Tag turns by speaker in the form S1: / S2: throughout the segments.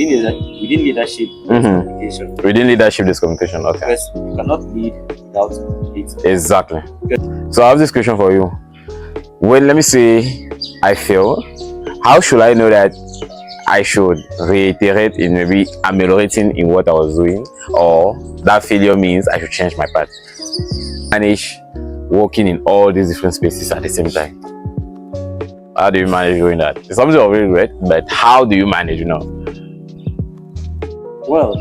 S1: Within leadership, communication.
S2: Within leadership, this communication. Okay.
S1: Because you cannot lead without it.
S2: Exactly. So I have this question for you. Well, let me say I fail. How should I know that I should reiterate in maybe ameliorating in what I was doing, or that failure means I should change my path? Manage working in all these different spaces at the same time. How do you manage doing that? It's something of regret, but how do you manage,
S1: Well,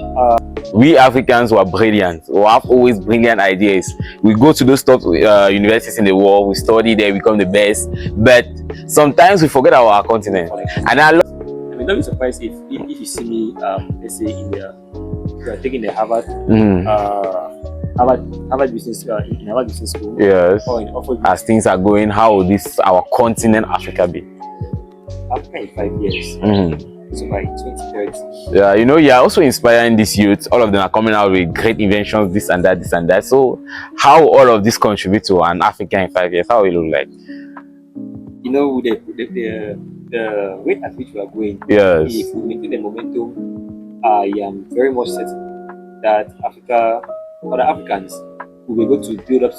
S2: we Africans who are brilliant, who have always brilliant ideas. We go to those top universities in the world, we study there, become the best, but sometimes we forget our continent. And
S1: don't be surprised if you see me, let's say you are taking the Harvard business in Harvard Business School.
S2: Yes.
S1: Or in Oxford.
S2: As things are going, how will this our continent Africa be?
S1: Africa in 5 years. So by 2030.
S2: Yeah, you're also inspiring these youth. All of them are coming out with great inventions, this and that, this and that. So how all of this contribute to an Africa in 5 years? How will it look like?
S1: The rate at which we are going,
S2: yes,
S1: if we maintain the momentum, I am very much certain that Africa, or the Africans, will be able to build up.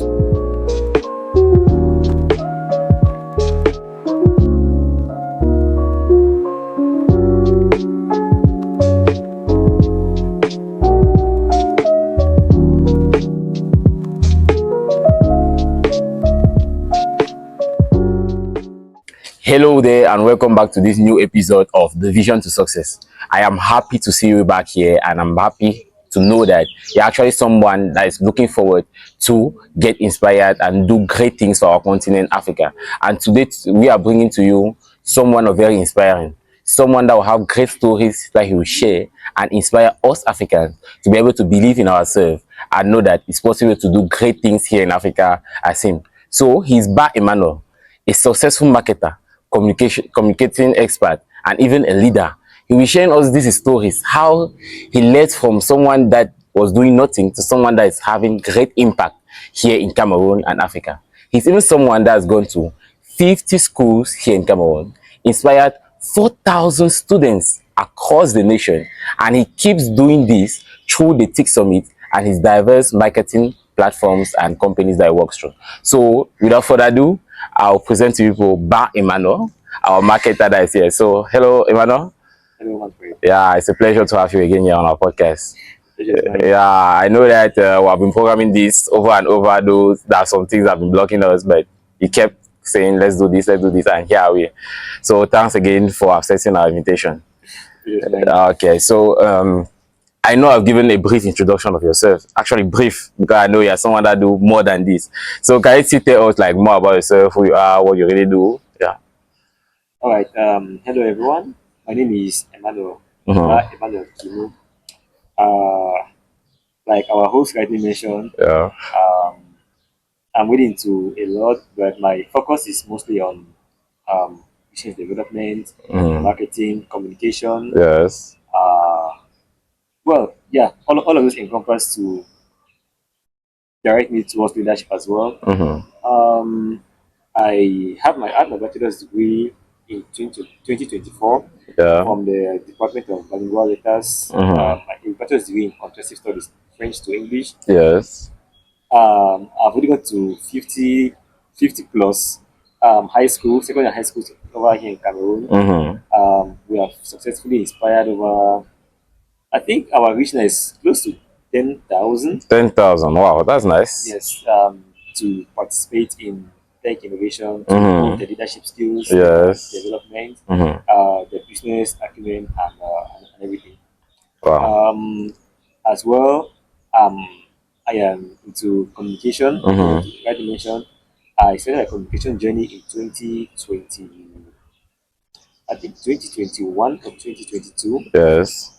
S2: Hello there and welcome back to this new episode of The Vision to Success. I am happy to see you back here, and I'm happy to know that you're actually someone that is looking forward to get inspired and do great things for our continent, Africa. And today we are bringing to you someone very inspiring, someone that will have great stories that he will share and inspire us Africans to be able to believe in ourselves and know that it's possible to do great things here in Africa as him. So he's Bah Emmanuel, a successful marketer, communicating expert, and even a leader. He will be sharing us these stories, how he led from someone that was doing nothing to someone that is having great impact here in Cameroon and Africa. He's even someone that has gone to 50 schools here in Cameroon, inspired 4,000 students across the nation, and he keeps doing this through the TIC Summit and his diverse marketing platforms and companies that he works through. So without further ado, I'll present to you Bah Emmanuel, our marketer that is here. So hello, Emmanuel.
S1: Hello,
S2: yeah, it's a pleasure to have you again here on our podcast. Yeah, I know that we have been programming this over and over, though there are some things that have been blocking us, but you kept saying let's do this, and here we are. So thanks again for accepting our invitation. Okay, so I know I've given a brief introduction of yourself. Actually brief, because I know you're someone that do more than this. So can you tell us like more about yourself, who you are, what you really do? Yeah.
S1: All right. Hello everyone. My name is Emmanuel. Emmanuel Kimu. Like our host rightly mentioned,
S2: yeah.
S1: I'm willing to a lot, but my focus is mostly on business development, marketing, communication.
S2: Yes.
S1: Well, yeah, all of this encompass to direct me towards leadership as well. I have my bachelor's degree in 2024 from the Department of Bilingual Letters. My bachelor's degree in Contrastive Studies, French to English.
S2: Yes.
S1: I've already got to 50 plus high school, secondary high schools over here in Cameroon. We have successfully inspired over, I think our reach now is close to 10,000.
S2: 10,000, wow, that's nice.
S1: Yes, to participate in tech innovation, to improve the leadership skills, development, the business acumen, and everything.
S2: Wow.
S1: As well, I am into communication. Like you mentioned, I started a communication journey in 2020. I think 2021 or 2022.
S2: Yes.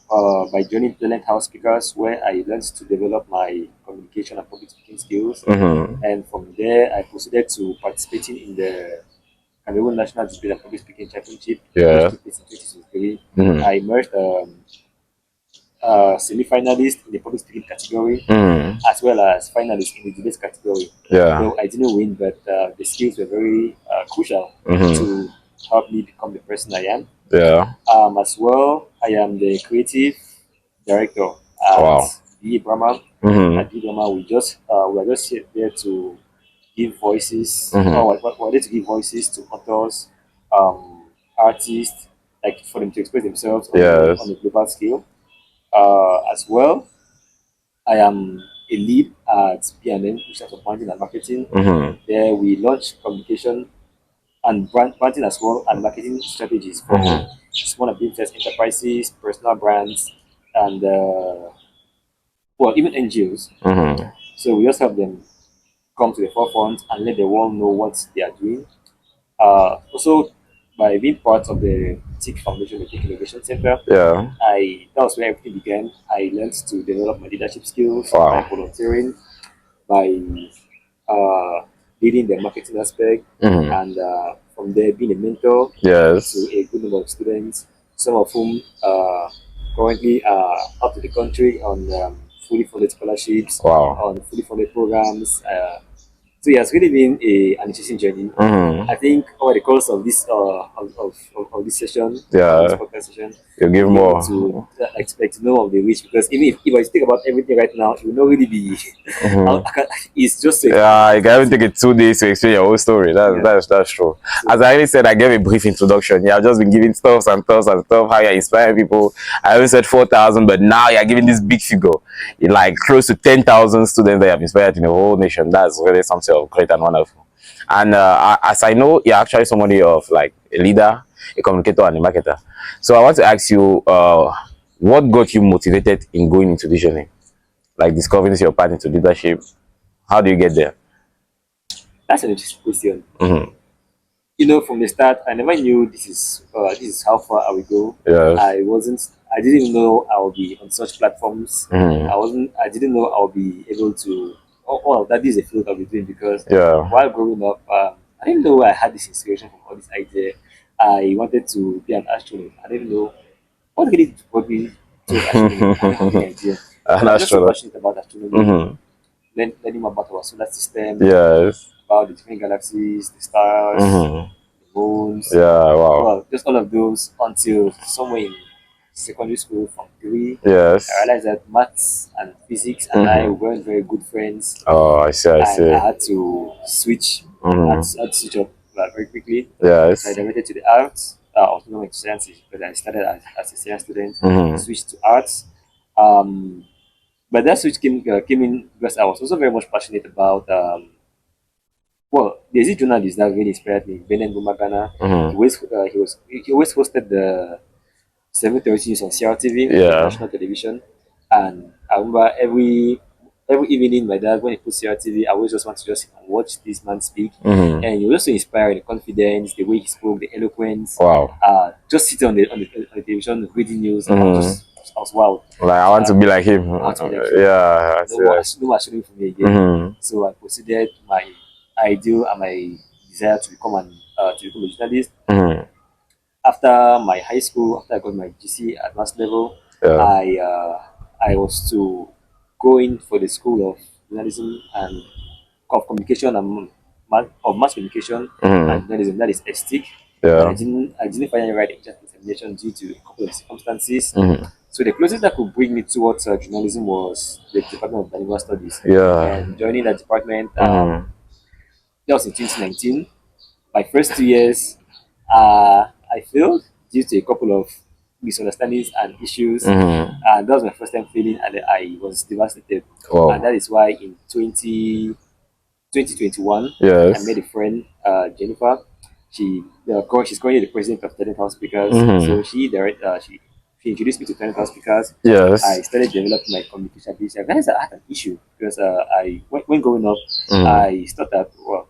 S1: By joining Talent House Speakers, where I learned to develop my communication and public speaking skills. And from there, I proceeded to participating in the Cameroon National Debate and Public Speaking Championship.
S2: Yeah.
S1: I emerged semi-finalist in the public speaking category, as well as finalist in the debate category.
S2: Yeah.
S1: So I didn't win, but the skills were very crucial to help me become the person I am.
S2: Yeah.
S1: As well, I am the creative director at
S2: Wow.
S1: BE Brahma.
S2: Mm-hmm.
S1: At BE Brahma, we are just there to give voices,
S2: Mm-hmm.
S1: or we're there to give voices to authors, artists, like for them to express themselves on
S2: Yes.
S1: a global scale. As well, I am a lead at B&M, which is for branding and marketing.
S2: Mm-hmm.
S1: There we launch communication and branding as well and marketing strategies for
S2: Mm-hmm.
S1: small and medium-sized enterprises, personal brands, and well, even NGOs.
S2: Mm-hmm.
S1: So we just help them come to the forefront and let the world know what they are doing. Also, by being part of the TIC Foundation, the TIC Innovation Center,
S2: Yeah.
S1: that was where everything began. I learned to develop my leadership skills by
S2: Wow.
S1: volunteering, by uh, leading the marketing aspect,
S2: Mm-hmm.
S1: and from there being a mentor to
S2: Yes.
S1: a good number of students, some of whom currently are out of the country on fully funded scholarships,
S2: Wow.
S1: on fully funded programs. So it has really been an interesting journey.
S2: Mm-hmm.
S1: I think over the course of this of this session, of this
S2: Yeah.
S1: podcast session,
S2: You give
S1: we'll be able to
S2: more.
S1: expect to know of the reach, because even if I think about everything right now, it will not really be.
S2: Mm-hmm.
S1: It's just so
S2: Yeah, you can even
S1: expensive.
S2: take it 2 days to explain your whole story.
S1: Yeah.
S2: That's true.
S1: So
S2: As I already said, I gave a brief introduction. You have just been giving stuff and stuff and stuff, how you're inspiring people. I even said 4,000, but now you're giving this big figure. You like close to 10,000 students that you have inspired in the whole nation. That's really something of great and wonderful. And as I know, you're actually somebody of like a leader, a communicator, and a marketer. So I want to ask you, what got you motivated in going into this journey? Like discovering your path into leadership. How do you get there?
S1: that's an interesting question.
S2: Mm-hmm.
S1: From the start, I never knew this is how far I will go.
S2: Yes.
S1: I didn't even know I would be on such platforms.
S2: Mm-hmm.
S1: I didn't know I would be able to. Oh, that is a field I'll be doing, because
S2: Yeah.
S1: while growing up, I didn't know I had this inspiration from all this idea. I wanted to be an astronaut. I didn't know what really brought me towards astronomy. I didn't have any idea,
S2: An
S1: but I was just so
S2: astronaut.
S1: passionate about astronomy,
S2: Mm-hmm.
S1: learning more about our solar system,
S2: Yes.
S1: about the different galaxies, the stars,
S2: Mm-hmm.
S1: the moons,
S2: Yeah. Wow.
S1: well, just all of those until somewhere in secondary school from three. I
S2: Yes.
S1: realized that maths and physics and I
S2: Mm-hmm.
S1: weren't very good friends,
S2: Oh, I see. I
S1: and
S2: see.
S1: I had to switch.
S2: Mm-hmm.
S1: I had to switch up very quickly. So I
S2: Yes.
S1: diverted to the arts, autonomous sciences, because I started as a science student,
S2: Mm-hmm.
S1: switched to arts. Um, but that switch came in because I was also very much passionate about there's a journalist that really inspired me, Benen Gumagana.
S2: Mm-hmm.
S1: He always hosted the 7:30 news on CRTV, the
S2: Yeah.
S1: national television, and I remember every evening my dad, when he put CRTV, I always just want to just sit and watch this man speak,
S2: Mm-hmm.
S1: and he was also inspired, the confidence, the way he spoke, the eloquence.
S2: Wow.
S1: Just sitting on the television reading news,
S2: Mm-hmm.
S1: I was wild.
S2: Like I want to be like him.
S1: I had to be like him.
S2: Yeah. I see. I see.
S1: No more shooting for me again.
S2: Mm-hmm.
S1: So I proceeded my ideal and my desire to become a journalist.
S2: Mm-hmm.
S1: After my high school, after I got my GC advanced level,
S2: Yeah.
S1: I was to go in for the school of journalism and of communication and mass communication and
S2: Mm-hmm.
S1: journalism. That is STIC. But
S2: Yeah.
S1: I didn't finally write the entrance examination due to a couple of circumstances.
S2: Mm-hmm.
S1: So the closest that could bring me towards journalism was the Department of Bilingual Studies.
S2: Yeah.
S1: And joining that department,
S2: Mm-hmm.
S1: that was in 2019. My first 2 years, I failed due to a couple of misunderstandings and issues.
S2: Mm-hmm.
S1: And that was my first time failing, and I was devastated. And
S2: Wow.
S1: that is why in 2021, I
S2: Yes.
S1: made a friend, Jennifer. She's currently the president of Talent House Speakers. So
S2: Mm-hmm.
S1: she introduced me to Talent House Speakers. I
S2: Yes.
S1: started developing my communication ability. I realized I had an issue because when growing up,
S2: Mm-hmm.
S1: I thought that, well,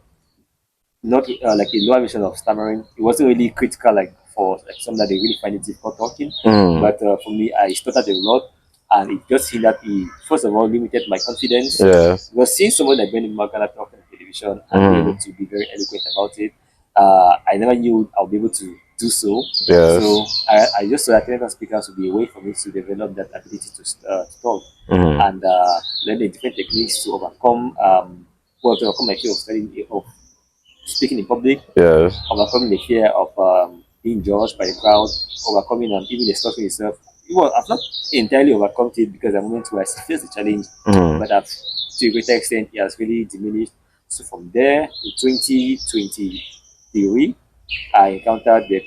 S1: not like a lower version of stammering. It wasn't really critical like for like some that they really find it difficult talking.
S2: Mm.
S1: But for me, I stuttered a lot, and it just hindered me. First of all, limited my confidence.
S2: Yes.
S1: Because seeing someone like Benny Magana talk on television and be able
S2: Mm.
S1: to be very eloquent about it, I never knew I'll be able to do so. So
S2: Yes.
S1: I just saw that technical speakers would be a way for me to develop that ability to talk
S2: Mm.
S1: and learn the different techniques to overcome my fear of speaking in public,
S2: Yes.
S1: overcoming the fear of being judged by the crowd, overcoming and even expressing yourself. Well, I've not entirely overcome it because at moments where I face the challenge, but I've to a greater extent it has really diminished. So from there, in 2023, I encountered the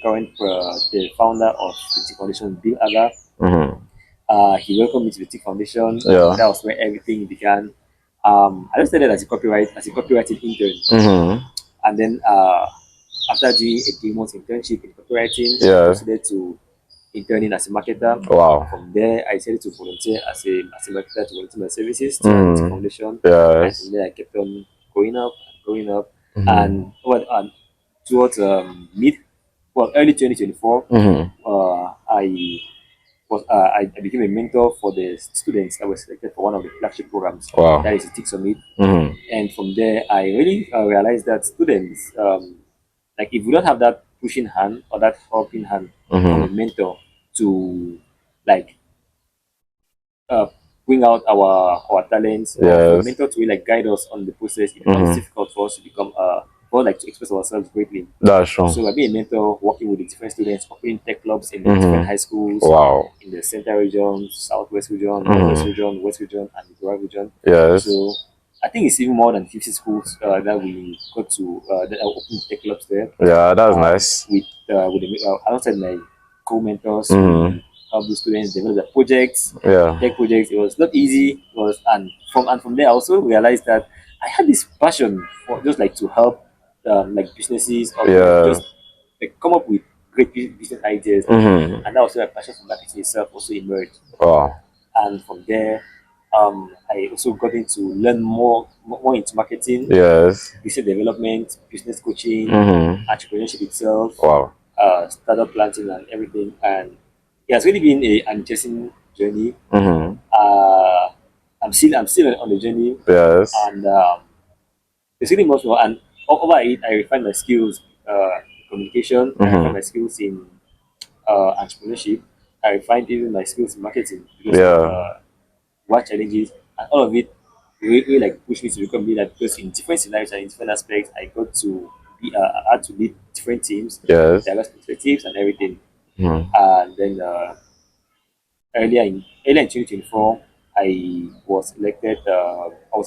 S1: founder of the T Foundation, Bill Aga. He welcomed me to the T Foundation.
S2: Yeah.
S1: That was where everything began. I just started as a copywriting intern, and then after doing a 3 month internship in copywriting, I
S2: Yeah.
S1: proceeded to interning as a marketer.
S2: Wow.
S1: From there, I decided to volunteer as a marketer to volunteer my services to the foundation. And
S2: Yes.
S1: from there, I kept on going up, and towards early 2024, I became a mentor for the students that were selected for one of the flagship programs.
S2: Wow.
S1: That is the TIC Summit. And from there, I really realized that students, like if we don't have that pushing hand or that helping hand from a mentor to like uh, bring out our talents, or for a
S2: Yes.
S1: mentor to really, like guide us on the process, it becomes difficult for us to become for like to express ourselves greatly.
S2: That's true.
S1: So I've been a mentor working with the different students, opening tech clubs in the different high schools,
S2: Wow.
S1: in the central region, southwest region, northwest region, west region, and the rural region.
S2: Yes.
S1: So I think it's even more than 50 schools that we got to that are opening tech clubs there.
S2: Yeah, that's nice.
S1: Alongside my co-mentors, we help the students develop their projects,
S2: Yeah.
S1: tech projects. It was not easy. It was and from there I also realized that I had this passion for just like to help like businesses or to like
S2: Yeah.
S1: just like come up with great business ideas, and that was where my passion for marketing itself also emerged.
S2: Wow.
S1: And from there, I also got into learn more into marketing,
S2: Yes.
S1: business development, business coaching, entrepreneurship itself,
S2: Wow.
S1: startup planting, and everything. And it has really been an interesting journey. I'm still on the journey,
S2: Yes.
S1: and there's really much more. And over it, I refined my skills in communication. I refined my skills in entrepreneurship. I refined even my skills in marketing because of
S2: Yeah.
S1: what challenges, and all of it really like pushed me to become leader, because in different scenarios and in different aspects I got to I had to lead different teams,
S2: Yes.
S1: diverse perspectives and everything. And then earlier in 2024, I was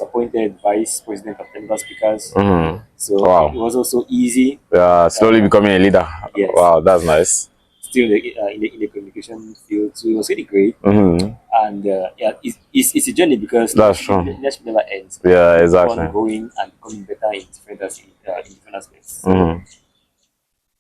S1: appointed vice president of technical speakers. So
S2: Wow.
S1: it was also easy.
S2: Yeah, slowly becoming a leader.
S1: Yes,
S2: Wow, that's nice.
S1: still in the communication field, so it was really great. And yeah, it's a journey, because
S2: That's true.
S1: leadership never ends.
S2: Yeah,
S1: You keep
S2: exactly.
S1: on going and becoming better in different aspects. So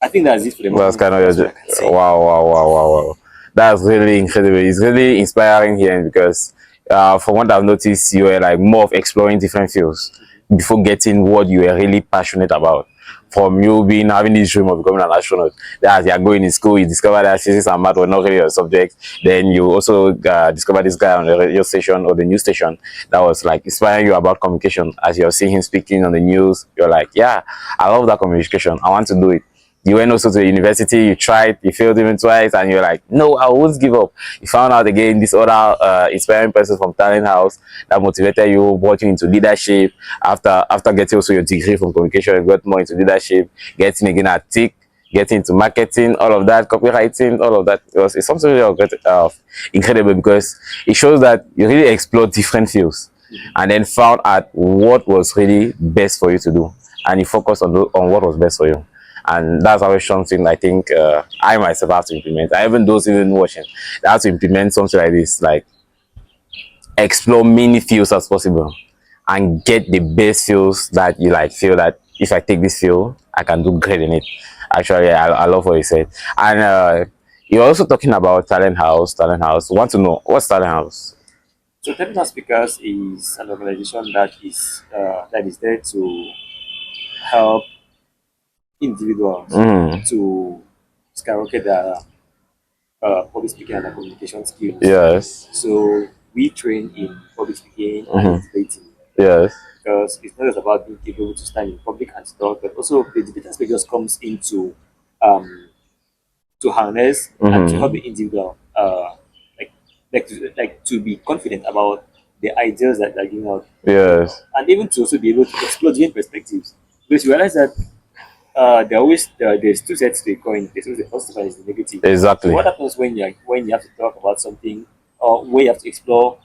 S1: I think that's it for the moment.
S2: That's kind of
S1: That's what
S2: your.
S1: I can say.
S2: Wow, wow, wow, wow, wow. That's really incredible. It's really inspiring here because, from what I've noticed, you were like more of exploring different fields before getting what you were really passionate about. From you being having this dream of becoming an astronaut, that as you're going in school, you discover that physics and math were not really your subject. Then you also discover this guy on the radio station or the news station that was like inspiring you about communication. As you're seeing him speaking on the news, you're like, yeah, I love that communication. I want to do it. You went also to the university, you tried, you failed even twice, and you're like, no, I won't give up. You found out again this other inspiring person from Talent House that motivated you, brought you into leadership. After getting also your degree from communication, you got more into leadership, getting again at TIC, getting into marketing, all of that, copywriting, all of that. It's something really incredible, because it shows that you really explored different fields and then found out what was really best for you to do, and you focused on what was best for you. And that's always something I think I myself have to implement. I even those even watching, they have to implement something like this, like explore many fields as possible and get the best fields that you like. Feel that if I take this field, I can do great in it. Actually, I love what you said. And you're also talking about Talent House. Talent House. Want to know what's Talent House?
S1: So Technical Speakers is an organization that is there to help individuals to skyrocket their public speaking and their communication skills.
S2: Yes.
S1: So we train in public speaking and debating,
S2: Yes.
S1: because it's not just about being able to stand in public and talk, but also the debate aspect just comes into um, to harness and to help the individual like to be confident about the ideas that they're giving out,
S2: Yes.
S1: and even to also be able to explore different perspectives, because you realize that there's two sides to a coin. There's always the positive and there's the negative. So
S2: Exactly.
S1: what happens when you have to talk about something, or when you have to explore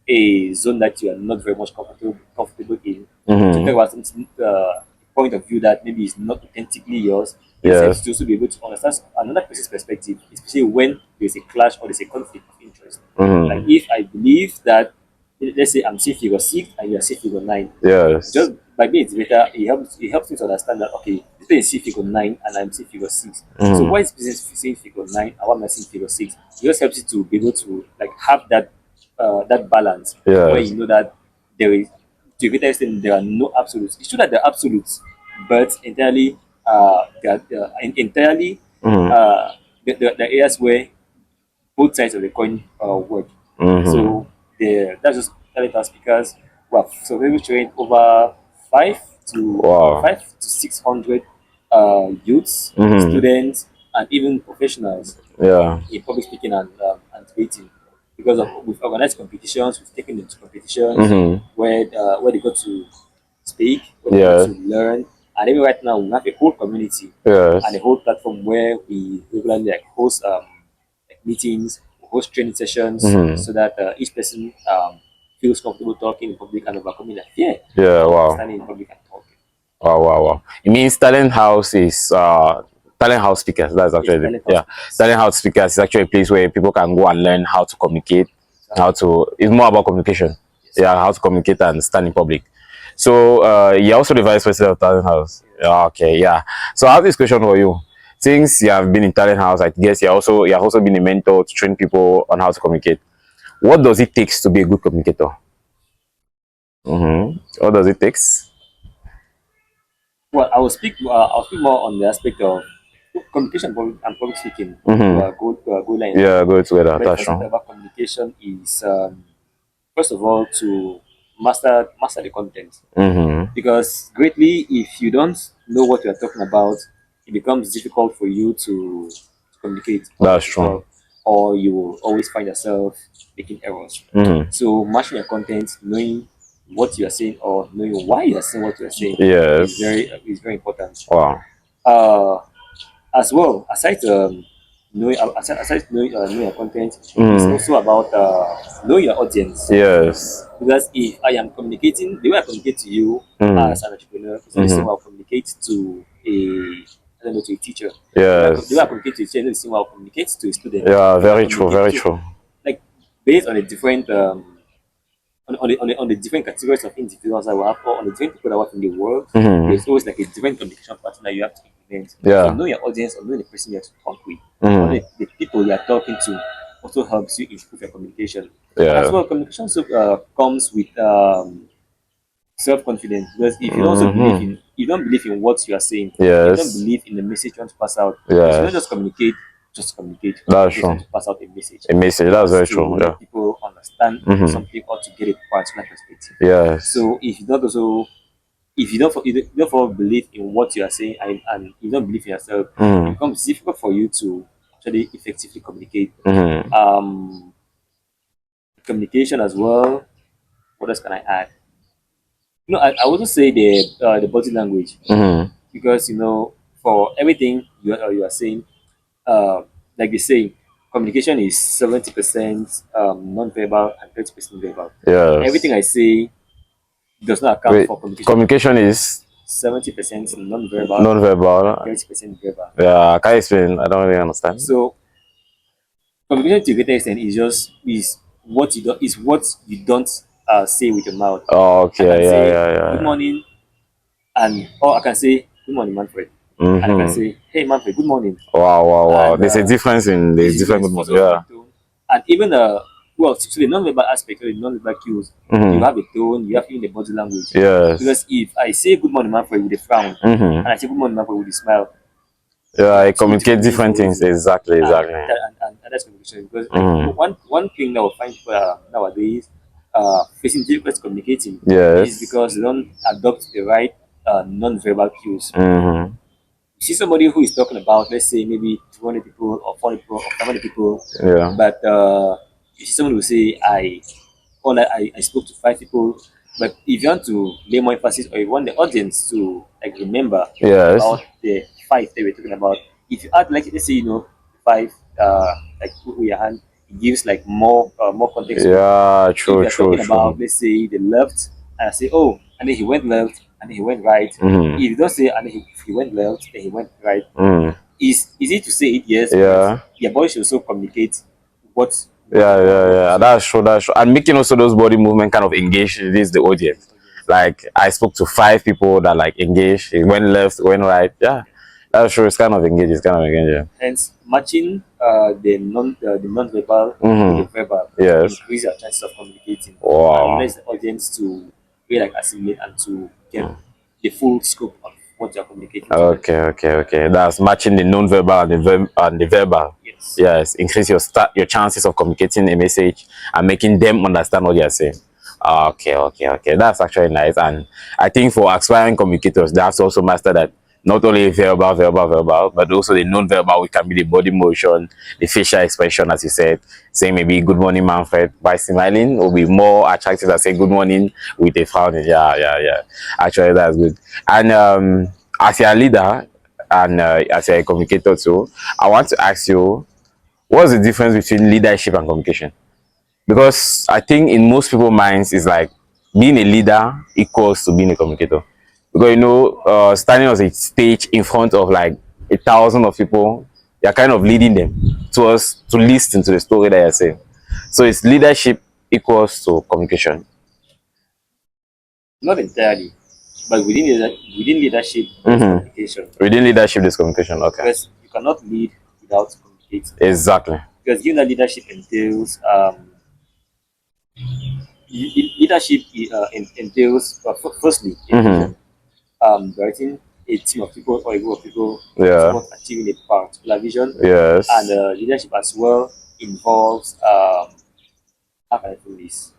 S1: a zone that you are not very much comfortable in, to talk about something, point of view that maybe is not authentically yours. It helps
S2: Yes.
S1: to also be able to understand another person's perspective, especially when there's a clash or there's a conflict of interest. Like if I believe that, let's say I'm seeing figure 6 and you are seeing figure 9,
S2: Yes.
S1: just by being better, it helps me to understand that, okay, this person is seeing figure 9 and I'm seeing figure 6. So why is business seeing figure 9 and why am I seeing figure 6? It just helps you to be able to like have that balance where
S2: Yes.
S1: you know that there is, to a greater extent, there are no absolutes. It's true that there are absolutes, but entirely entirely the areas where both sides of the coin work. So that's just telling our speakers. Well, so we will train over five to
S2: Wow.
S1: 600 youths,
S2: Mhm.
S1: students, and even professionals
S2: Yeah.
S1: in public speaking and debating. Because we've organized competitions, we've taken them to competitions where they got to speak, where they got
S2: Yes.
S1: to learn, and even right now we have a whole community and
S2: Yes.
S1: a whole platform where we regularly like host like meetings, host training sessions, so that each person feels comfortable talking in public and overcoming their fear
S2: Yeah.
S1: of
S2: Wow.
S1: standing in public and talking.
S2: Wow. Wow. Wow. It means talent house is talent house speakers. That's
S1: Yes,
S2: actually
S1: talent house
S2: yeah.
S1: speakers.
S2: Talent house speakers is actually a place where people can go and learn how to communicate, how
S1: Exactly.
S2: to. It's more about communication.
S1: Yes.
S2: Yeah, how to communicate and stand in public. So you're also the vice president of talent house.
S1: Yes.
S2: Yeah, okay. Yeah. So I have this question for you. Since you have been in talent house, I guess you have also been a mentor to train people on how to communicate. What does it take to be a good communicator? What does it take?
S1: Well, I'll speak more on the aspect of communication and public speaking. Go line
S2: Yeah,
S1: together.
S2: go together.
S1: But the
S2: That's
S1: first thing
S2: true.
S1: about communication is first of all to master the content, because greatly if you don't know what you are talking about, it becomes difficult for you to communicate or
S2: That's
S1: to
S2: true.
S1: talk, or you will always find yourself making errors. So matching your content, knowing what you are saying or knowing why you are saying what you are saying
S2: Yes.
S1: is very important.
S2: Wow.
S1: Uh, as well, knowing your content, it's also about knowing your audience.
S2: Yes.
S1: Because if I am communicating, the way I communicate to you as an entrepreneur is not the same way I'll communicate to I don't know, to a teacher. The way I
S2: Yes.
S1: communicate to a teacher is not the same way I'll communicate to a student.
S2: Yeah,
S1: The way I
S2: very true.
S1: communicate
S2: Very
S1: to,
S2: true.
S1: like, based on a different on the different categories of individuals that we have, or on the different people that work in the world, there's always like a different communication pattern that you have to implement. So
S2: Yeah.
S1: know your audience or know the person you have to talk with, or the people you are talking to, also helps you improve your communication. And as
S2: Yeah.
S1: well, communication also comes with self-confidence, because if you don't also you don't believe in what you are saying, you don't
S2: Yes.
S1: believe in the message you want to pass out, because you don't
S2: Yes.
S1: just communicate,
S2: That's
S1: you just want
S2: true.
S1: to pass out a message.
S2: A message.
S1: It
S2: That's
S1: has
S2: very
S1: to
S2: true. Yeah.
S1: let people understand something or to get a particular perspective.
S2: Yes.
S1: So if you don't believe in what you are saying, and you don't believe in yourself, it becomes difficult for you to actually effectively communicate. Um, Communication as well. What else can I add? I would also say the body language, because for everything you are saying, uh, like they say, communication is 70% non-verbal and 30% verbal. Everything
S2: Yes.
S1: I say does not account
S2: Wait.
S1: for communication.
S2: Communication is
S1: 70% non-verbal and
S2: non-verbal.
S1: 30% verbal.
S2: Yeah. Can you explain? I don't really understand.
S1: So communication to a greater extent is what you don't say with your mouth.
S2: Oh,
S1: I can
S2: okay. Yeah.
S1: say
S2: Yeah.
S1: good
S2: Yeah.
S1: morning, and or I can say good morning, Manfred, and I can say hey, Manfred, good morning.
S2: Wow. Wow. Wow.
S1: And
S2: There's a difference in
S1: this
S2: there's
S1: is
S2: different
S1: different
S2: good morning.
S1: also
S2: Yeah.
S1: in tone, and even so the non-verbal aspect or the non-verbal cues, you have a tone, you have even the body language.
S2: Yes.
S1: Because if I say good morning, Manfred, with a frown, and I say good morning, Manfred, with a smile,
S2: Yeah.
S1: there are
S2: I
S1: two
S2: communicate
S1: different meanings
S2: different things.
S1: already.
S2: Exactly. Exactly.
S1: And that's communication. Because like one thing that we'll find people nowadays facing difficulty communicating is
S2: Yes.
S1: because they don't adopt the right non-verbal cues.
S2: Mm-hmm.
S1: You see somebody who is talking about, let's say, maybe 200 people or 40 people or 500 people,
S2: Yeah.
S1: but you see someone who say, I spoke to 5 people But if you want to lay more emphasis, or you want the audience to like remember
S2: Yes.
S1: about the five that we're talking about, if you add like let's say five like put with your hand, it gives like more context to it.
S2: Yeah,
S1: So if
S2: true,
S1: you're
S2: true,
S1: talking about
S2: true.
S1: let's say the left, and I say oh, and then he went left, and then he went right.
S2: Mm-hmm.
S1: If you don't say and then he went left, then he went right,
S2: Mm.
S1: is easy to say it, yes, but
S2: Yeah.
S1: your body should also communicate what
S2: Yeah,
S1: you want
S2: yeah,
S1: to
S2: yeah.
S1: say.
S2: That's true. That's true. And making also those body movement kind of engage this the audience. Like I spoke to 5 people that like engaged. It went left, went right. Yeah, that's true. It's kind of engaged. It's kind of engaging.
S1: Hence, matching the non-verbal with the
S2: Mm-hmm.
S1: verbal
S2: Yes.
S1: increase our chances of communicating and
S2: Wow.
S1: lets the audience to really like assimilate and to get the full scope of what you're communicating to them.
S2: Okay, okay, okay. That's matching the non-verbal and the verbal.
S1: Yes.
S2: Yes, increase your chances of communicating a message and making them understand what you're saying. Okay, okay, okay. That's actually nice. And I think for aspiring communicators, they have to also master that not only verbal, but also the non-verbal, which can be the body motion, the facial expression, as you said. Saying maybe good morning, Manfred, by smiling will be more attractive than saying good morning with a frown. Yeah, yeah, yeah. Actually, that's good. And as a leader and as a communicator too, I want to ask you, what's the difference between leadership and communication? Because I think in most people's minds, it's like being a leader equals to being a communicator. Because standing on a stage in front of like 1,000 of people, you're kind of leading them to listen to the story that you're saying. So it's leadership equals to communication.
S1: Not entirely, but within leadership, there's
S2: Mm-hmm.
S1: communication
S2: Within leadership, there's communication. Okay.
S1: because you cannot lead without communicating.
S2: Exactly.
S1: Because given that leadership entails leadership entails firstly a
S2: Mm-hmm.
S1: vision, directing a team of people or a group of people
S2: Yeah.
S1: towards achieving a particular vision,
S2: Yes.
S1: and leadership as well involves how can I put this?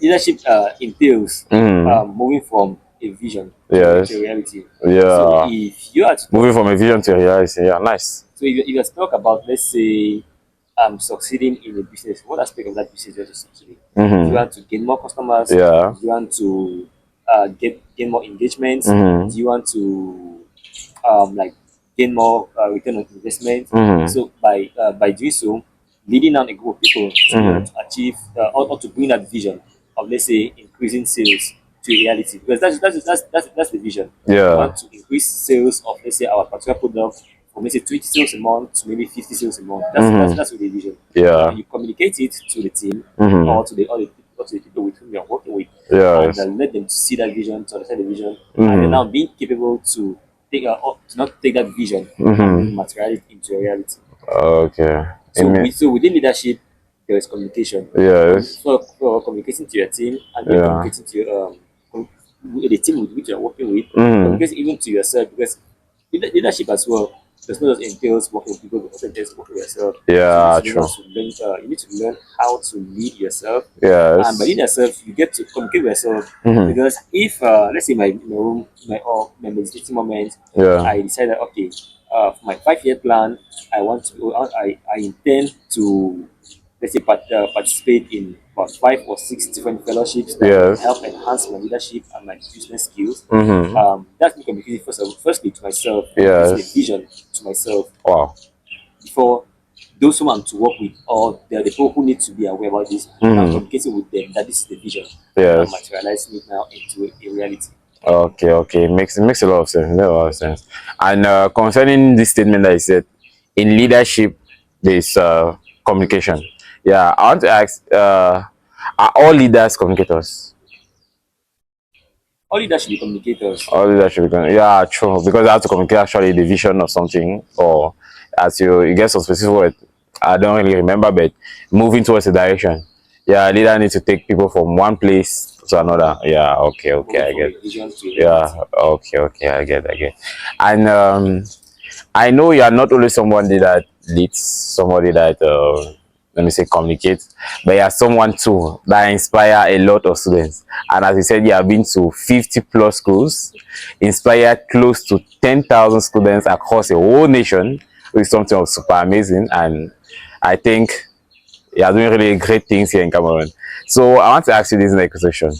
S1: Leadership entails
S2: Mm-hmm.
S1: moving from a vision
S2: Yes.
S1: to reality. So
S2: Yeah.
S1: if you are to
S2: Moving
S1: talk,
S2: from a vision to a reality. Yeah. Nice.
S1: so if you are to talk about let's say succeeding in a business, what aspect of that business you want to succeed in? Do you
S2: Mm-hmm.
S1: want to gain more customers?
S2: Yeah.
S1: Do you want to gain more engagements?
S2: Mm-hmm.
S1: Do you want to like gain more return on investment?
S2: Mm-hmm.
S1: So by doing so, leading on a group of people
S2: Mm-hmm.
S1: to achieve or to bring that vision of let's say increasing sales to reality, because that's the vision. We
S2: Yeah.
S1: want to increase sales of let's say our particular product from let's say 20 sales a month to maybe 50 sales a month.
S2: Mm-hmm.
S1: That's really the vision.
S2: Yeah.
S1: And you communicate it to the team
S2: Mm-hmm.
S1: or to the other or to the people with whom you are working with, and
S2: Yes.
S1: let them see that vision, to understand the vision, and then
S2: Mm-hmm.
S1: now being capable to to not take that vision and
S2: Mm-hmm.
S1: then materialize it into a reality.
S2: Okay.
S1: So so within leadership, there is communication.
S2: Yes.
S1: For communicating to your team and then
S2: Yeah.
S1: communicating to your the team with which you are working with,
S2: Mm-hmm.
S1: communicating even to yourself, because leadership as well does not just entails working with people, but also entails working with yourself. So you need
S2: Yeah.
S1: to learn
S2: True.
S1: how to learn. You need to learn how to lead yourself, and by
S2: Yes.
S1: leading yourself, you get to communicate with yourself.
S2: Mm-hmm.
S1: Because if let's say my room, my meditating moment,
S2: Yeah.
S1: I decided okay, for my 5 year plan, I intend to let's say participate in about 5 or 6 different fellowships that will
S2: Yes.
S1: help enhance my leadership and my business skills.
S2: Mm-hmm.
S1: That's me communicating firstly to myself, communicating a
S2: Yes.
S1: vision to myself
S2: Wow.
S1: before those who I'm to work with, or the people who need to be aware about this. Now
S2: Mm-hmm.
S1: communicating with them that this is the vision, and then I'm
S2: Yes.
S1: materializing it now into a reality.
S2: Okay, okay. Makes a lot of sense. Makes a lot of sense. And concerning this statement that you said, in leadership, there's communication. Yeah, I want to ask, are all leaders communicators?
S1: All leaders should be communicators.
S2: All leaders should be yeah, true. Because they have to communicate actually the vision of something, or as you get some specific word, I don't really remember, but moving towards a direction. Yeah, leader needs to take people from one place to another. Yeah, okay, okay,
S1: Moving
S2: I
S1: from
S2: get.
S1: a vision to a
S2: Yeah,
S1: reality.
S2: okay, okay, I get. And I know you are not only somebody that leads, somebody that let me say communicates, but you are someone too that inspire a lot of students. And as you said, you have been to 50 plus schools, inspired close to 10,000 students across the whole nation, which is something of super amazing. And I think You are doing really great things here in Cameroon. So I want to ask you this next question.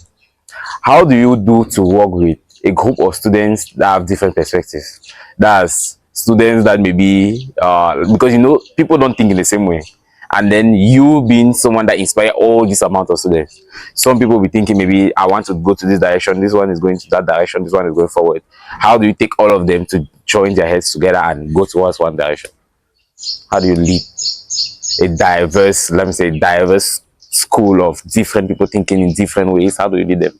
S2: How do you do to work with a group of students that have different perspectives? That's students that maybe because you know people don't think in the same way, and then you being someone that inspire all this amount of students. Some people will be thinking maybe I want to go to this direction, this one is going to that direction, this one is going forward. How do you take all of them to join their heads together and go towards one direction? How do you lead a diverse, let me say, diverse school of different people thinking in different ways? How do you lead them?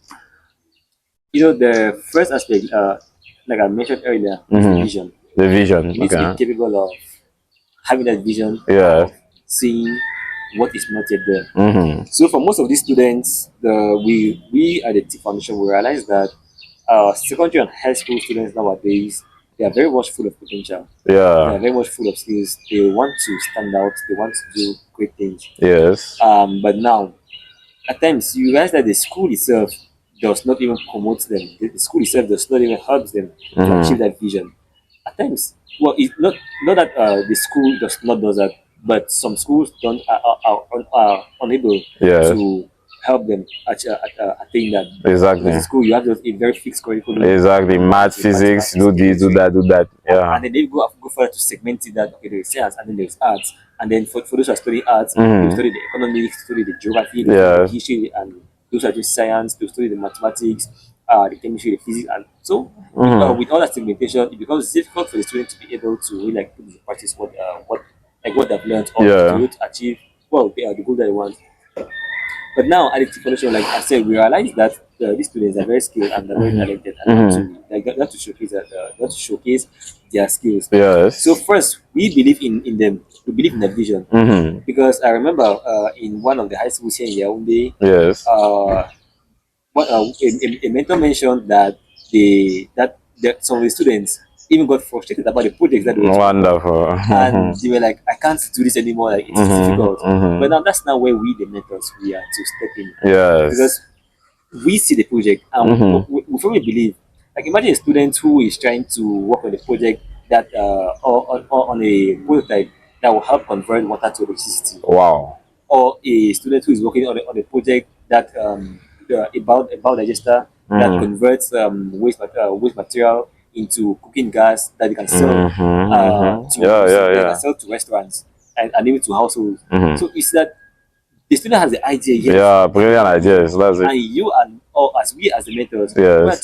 S1: The first aspect, like I mentioned earlier, is the vision.
S2: The vision.
S1: You need to be
S2: Okay.
S1: capable of having that vision
S2: Yeah.
S1: of seeing what is not yet there. So for most of these students, we at the T Foundation, we realize that secondary and high school students nowadays, they are very much full of potential. They are
S2: Yeah.
S1: very much full of skills. They want to stand out. They want to do great things.
S2: Yes.
S1: But now, at times, you realize that the school itself does not even promote them. The school itself does not even help them to achieve that vision. At times, well, it's not that the school does not does that, but some schools don't are unable
S2: Yes.
S1: to help them attain that.
S2: Exactly.
S1: Because in school you have a very fixed curriculum.
S2: Exactly. Math, physics, do this, do that, do that. Yeah.
S1: And then they go further to segment it that okay, there's science and then there's arts. And then for those who are studying arts, they study the economics, study the geography, they study the history, and those who are doing science, they study the mathematics, the chemistry, the physics, and so with all that segmentation, it becomes difficult for the student to be able to really like put into practice what they've learned or to be able to achieve the goal that they want. But now at the foundation, like I said, we realize that these students are very skilled and they're very talented, and they have to showcase they have to showcase their skills.
S2: Yes.
S1: So first, we believe in them. We believe in their vision because I remember in one of the high schools here in Yaoundé,
S2: Yes.
S1: A mentor mentioned that some of the students even got frustrated about the projects that they were doing.
S2: Wonderful.
S1: And they were like, I can't do this anymore, like it's difficult. But now that's not where we the mentors we are to step in.
S2: Yes.
S1: Because we see the project and we firmly believe, like imagine a student who is trying to work on a project that or on a prototype that will help convert water to electricity,
S2: Wow.
S1: or a student who is working on a project that about a biodigester that converts waste material into cooking gas that they can sell they can sell to restaurants and even to households. So it's that the student has the idea, yes.
S2: Yeah, brilliant ideas. That's it.
S1: And you or as we as the mentors,
S2: Yes.
S1: we have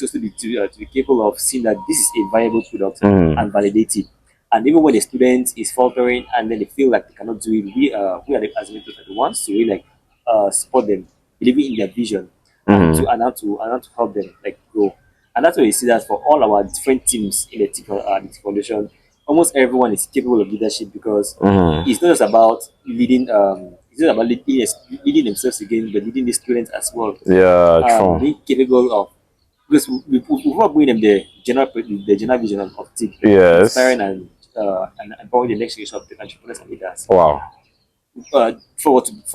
S1: to be capable of seeing that this is a viable product and validate it. And even when the student is faltering and then they feel like they cannot do it, we are as mentors are the ones to really like support them, believing in their vision and how to help them like grow. And that's why you see that for all our different teams in the the foundation, almost everyone is capable of leadership because it's not just about leading. It's not about leading themselves again, but leading the students as well.
S2: Yeah, true.
S1: Being capable of because we want to bring them the general vision of TIC,
S2: Yes.
S1: inspiring and empowering the next generation of tech entrepreneurs and leaders.
S2: Wow.
S1: For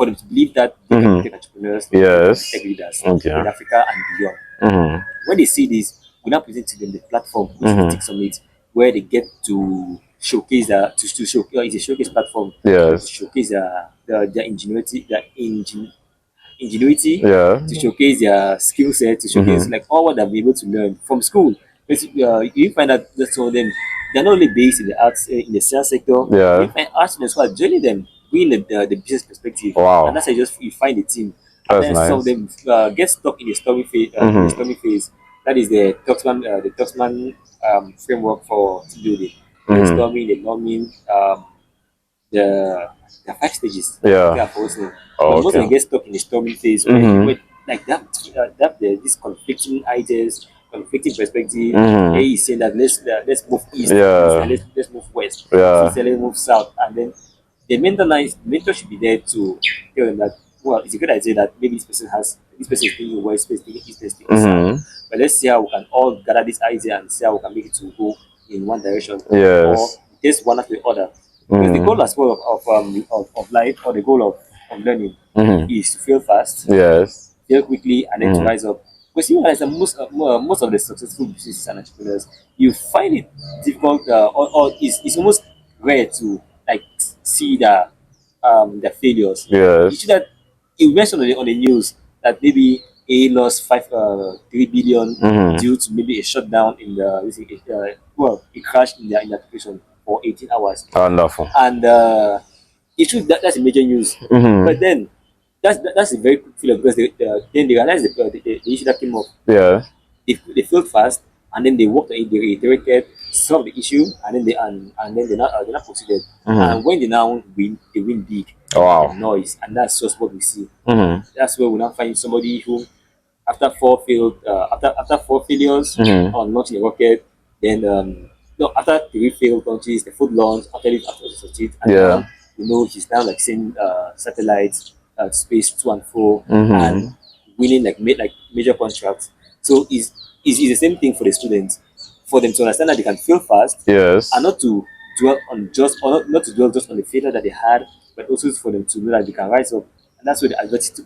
S1: them to believe that they can be tech entrepreneurs,
S2: Yes.
S1: tech leaders
S2: Okay.
S1: in Africa and beyond. When they see this, we now present to them the platform, which is the TIC Summit, where they get to showcase to show it's a showcase platform
S2: Yes.
S1: to showcase their ingenuity, ingenuity,
S2: Yeah.
S1: to showcase their skill set, to showcase like all what they've been able to learn from school. Basically, you find that some of them they're not only based in the arts in the science sector.
S2: Yeah.
S1: You find arts students who are joining them, being the business perspective.
S2: Wow.
S1: And that's how you find the team.
S2: That's
S1: And then some of
S2: nice.
S1: them get stuck in the stormy phase. In the stormy phase. That is the Tuxman framework for team building. The storming, the norming, the 5 stages.
S2: Yeah.
S1: For listening.
S2: Oh,
S1: But most of
S2: okay.
S1: them get stuck in the storming phase where like this conflicting ideas, conflicting perspective. A is saying that let's move east,
S2: Yeah.
S1: and let's move west.
S2: Yeah.
S1: C saying let's move south, and then the mentor should be there to tell them that well, it's a good idea that maybe this person is thinking west, this person is thinking east, this person is thinking south. But let's see how we can all gather this idea and see how we can make it to go in one direction or
S2: Yes.
S1: just one after the other. Because the goal as well of life or the goal of learning is to fail fast,
S2: Yes.
S1: fail quickly, and then to rise up. Because you realize that most of the successful businesses and entrepreneurs, you find it difficult or it's almost rare to like see that their failures.
S2: Yes.
S1: You see that it mentioned on the news that maybe A lost 3 billion due to maybe a shutdown in the it crashed in the application for 18 hours.
S2: Wonderful.
S1: And it's true that's a major news. But then that's a very quick failure because then they realized the issue that came up.
S2: Yeah.
S1: They failed fast, and then they worked on it. They reiterated, solved the issue, and then they not proceeded. And when they win big.
S2: Wow.
S1: The noise, and that's just what we see.
S2: Mm-hmm.
S1: That's where we now find somebody who, after four failures on launching a rocket, then no, after 3 failed launches, the fourth launch after the succeed, and now he's now like seeing satellites, space to and fro, and winning like major contracts. So is the same thing for the students, for them to understand that they can fail fast,
S2: Yes.
S1: and not to dwell on just or not to dwell just on the failure that they had, but also for them to know that they can rise up. And that's where the adversity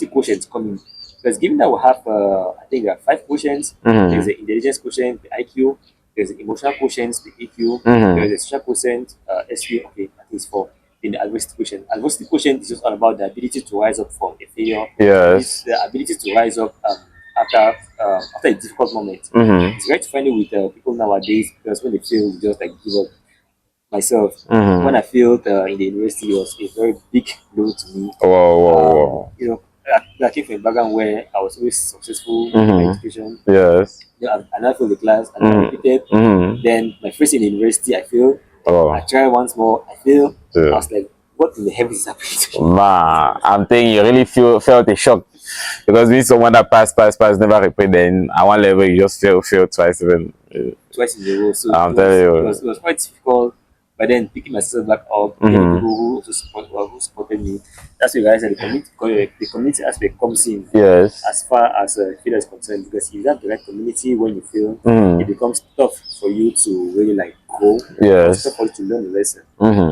S1: quotient come in. Because given that we have, I think there are 5 quotients. There's the intelligence quotient, the IQ. There's the emotional quotient, the EQ. There's the social quotient, SQ. Okay, I think it's 4. In the adversity quotient. Adversity quotient is just all about the ability to rise up from a failure.
S2: Yes.
S1: It's the ability to rise up after a difficult moment. It's very to find it with people nowadays, because when they fail, they just like give up. Myself, when I failed in the university, it was a very big blow to me.
S2: Wow.
S1: I came from a background where I was always successful in my education.
S2: Yes.
S1: I now failed the class, and I repeated. Then my first year in the university, I failed. I tried once more, I failed. I was like, what in the heavens is happening to me?
S2: Man, I'm thinking you really felt a shock, because being someone that passed, never repeat, then at one level you just fail twice even.
S1: Twice in a row. So
S2: I'm telling you,
S1: it was quite difficult. But then picking myself back up, people who supported me. That's why guys, the community aspect comes in.
S2: Yes.
S1: As far as failure is concerned, because if you have the right community when you fail, it becomes tough for you to really like grow.
S2: Yes.
S1: It's tough for you to learn the lesson.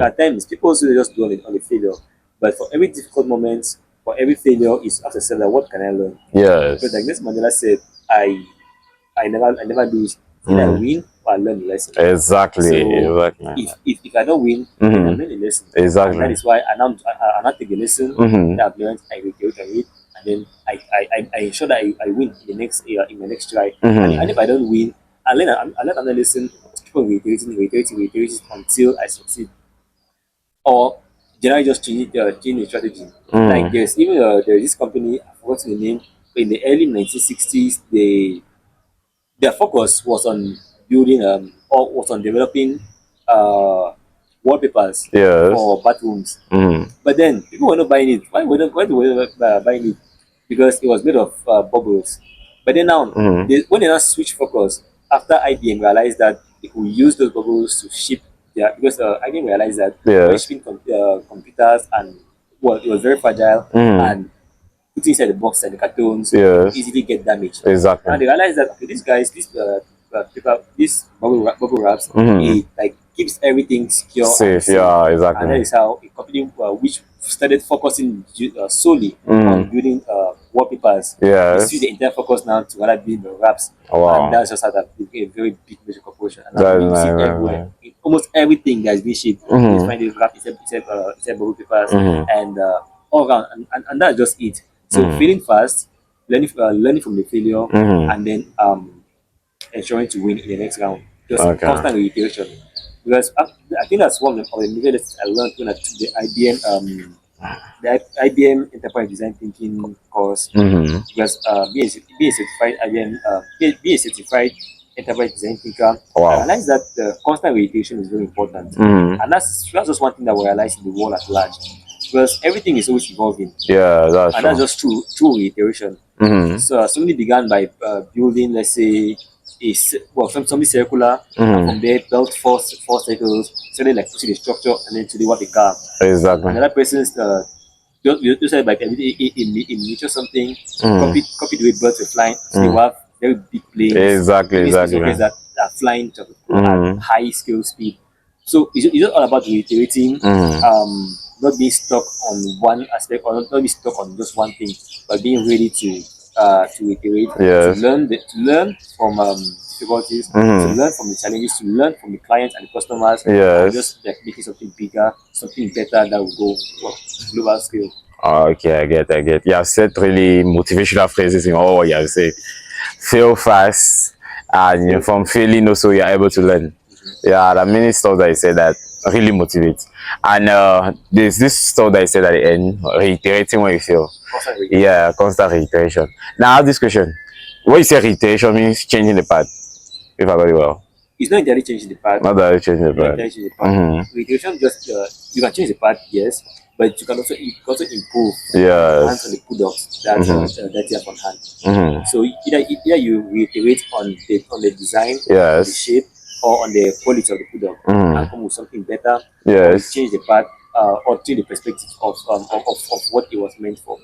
S1: At times, people also just dwell on the failure. But for every difficult moment, for every failure, is ask yourself, what can I learn?
S2: Yes.
S1: Because like this Mandela said, I never lose. Either I win or I learn the lesson.
S2: Exactly.
S1: So
S2: Exactly.
S1: if I don't win, then I learn the lesson.
S2: Exactly.
S1: And that is why I now take the lesson that I've learned, I reiterate on it, and then I ensure that I win in the next in my next try. And if I don't win, I learn another lesson, keep on reiterating until I succeed. Or generally just change the strategy. Like there's this company, I forgot the name, but in the early 1960s, their focus was on building or was on developing wallpapers for bathrooms. But then people were not buying it. Why they were not buying it? Because it was made of bubbles. But then now, when they now switch focus, after IBM realized that they could use those bubbles to ship because IBM realized that when shipping computers, and well, it was very fragile, and put inside the box and the cartons, easily get damaged.
S2: Exactly.
S1: And they realize that okay, these guys, this bubble wraps, it like keeps everything secure,
S2: safe. Yeah, exactly.
S1: And that is how a company which started focusing solely on building wallpapers. They switch the entire focus now to rather build the wraps.
S2: Wow.
S1: And that's just how that became a very big major corporation. And
S2: That's
S1: you see
S2: nice,
S1: everywhere. Almost everything that is being shipped, you find it wrapped inside bubble papers, and all around, and that's just it. So failing fast, learning from the failure, and then ensuring to win in the next round. Just constant reiteration. Because I think that's one of the major lessons I learned when I took the IBM Enterprise Design Thinking course. Because being a certified being a certified enterprise design thinker, I realized that the constant reiteration is very important, and that's just one thing that we realize in the world at large. Because everything is always evolving.
S2: Yeah, that's
S1: And
S2: true.
S1: that's just through reiteration. So somebody began by building, let's say, something circular, and from there built four circles, so they like pushing the structure, and then to the what the car.
S2: Exactly.
S1: Another person's you said like in nature something, copy the way birds are flying, so they have very big planes.
S2: Exactly.
S1: Birds that are flying at high scale speed. So it's just all about reiterating, not being stuck on one aspect, or not being stuck on just one thing, but being ready to to iterate,
S2: Yes.
S1: to learn from difficulties, to learn from the challenges, to learn from the clients and the customers, and
S2: Yes.
S1: just like making something bigger, something better that will go global scale.
S2: Okay, I get. You have said really motivational phrases in all you have said. Fail fast, and from failing also you're able to learn. Yeah, there are many stuff that you said that really motivates. And there's this stuff that you said at the end, reiterating when you fail. Yeah, constant reiteration. Now I have this question. When you say reiteration means changing the path, if I got it well.
S1: It's not entirely changing the path.
S2: Not that changing the path.
S1: Reiteration just you can change the path, yes, but you can also improve
S2: Yes.
S1: on the product that you have on hand. So either you reiterate on the design,
S2: Yes.
S1: the shape, or on the quality of the product, and come with something better.
S2: Yes.
S1: Or you change the path or change the perspective of what it was meant for.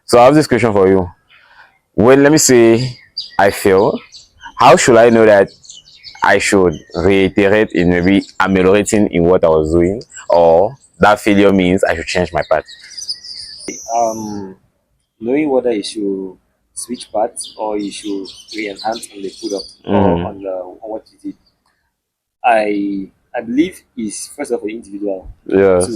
S2: So I have this question for you. When let me say I fail, how should I know that I should reiterate in maybe ameliorating in what I was doing, or that failure means I should change my path?
S1: Knowing whether you should switch paths or you should re-enhance on the product or on what you did. I believe is first of all the individual.
S2: Yes.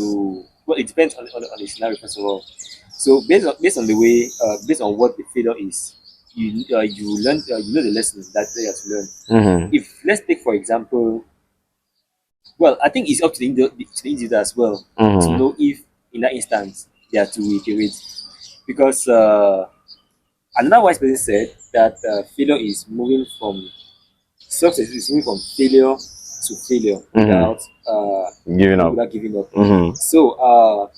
S1: Well, it depends on the scenario first of all. So based on the way based on what the failure is, you learn you know the lessons that they have to learn. If let's take for example, well, I think it's up to to the individual as well to know if in that instance they are to reiterate, because another wise person said that failure is moving from success is moving from failure to failure without
S2: Giving up.
S1: without giving up. So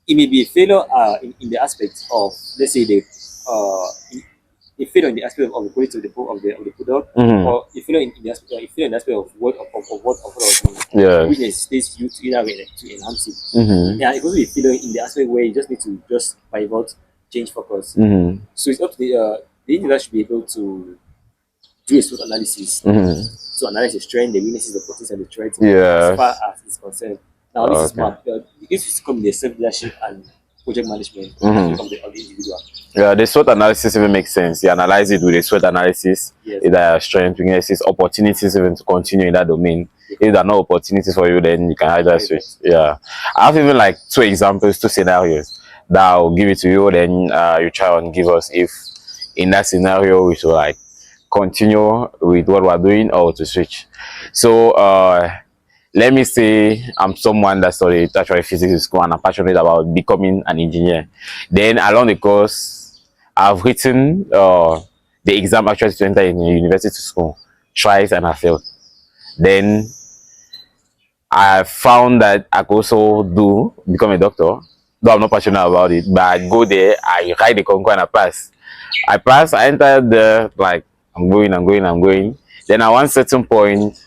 S1: it may be a failure in the aspect of, let's say, a failure in the aspect of the quality of the product, or a failure in the aspect, of what I was doing,
S2: Yes.
S1: which necessitates you to either to enhance it. Yeah, it could be a failure in the aspect where you just need to just pivot, change focus. So it's up to the individual should be able to do a SWOT analysis to analyze the strength, the weaknesses, the opportunities, and the threats as far as it's concerned. Now, this is this is come the self leadership and project management of the individual.
S2: Yeah, the SWOT analysis even makes sense. You analyze it with the SWOT analysis, either strength, weaknesses, opportunities even to continue in that domain. If there are no opportunities for you, then you can either switch. Yeah, I have even like two examples, two scenarios that I'll give it to you. Then you try and give us if in that scenario we should like continue with what we're doing or to switch. So let me say I'm someone that studied tertiary physics in school and I'm passionate about becoming an engineer. Then along the course, I've written the exam actually to enter in a university school twice and I failed. Then I found that I could also become a doctor, though I'm not passionate about it. But I go there, I write the concours and I pass. I entered there like I'm going. Then at one certain point,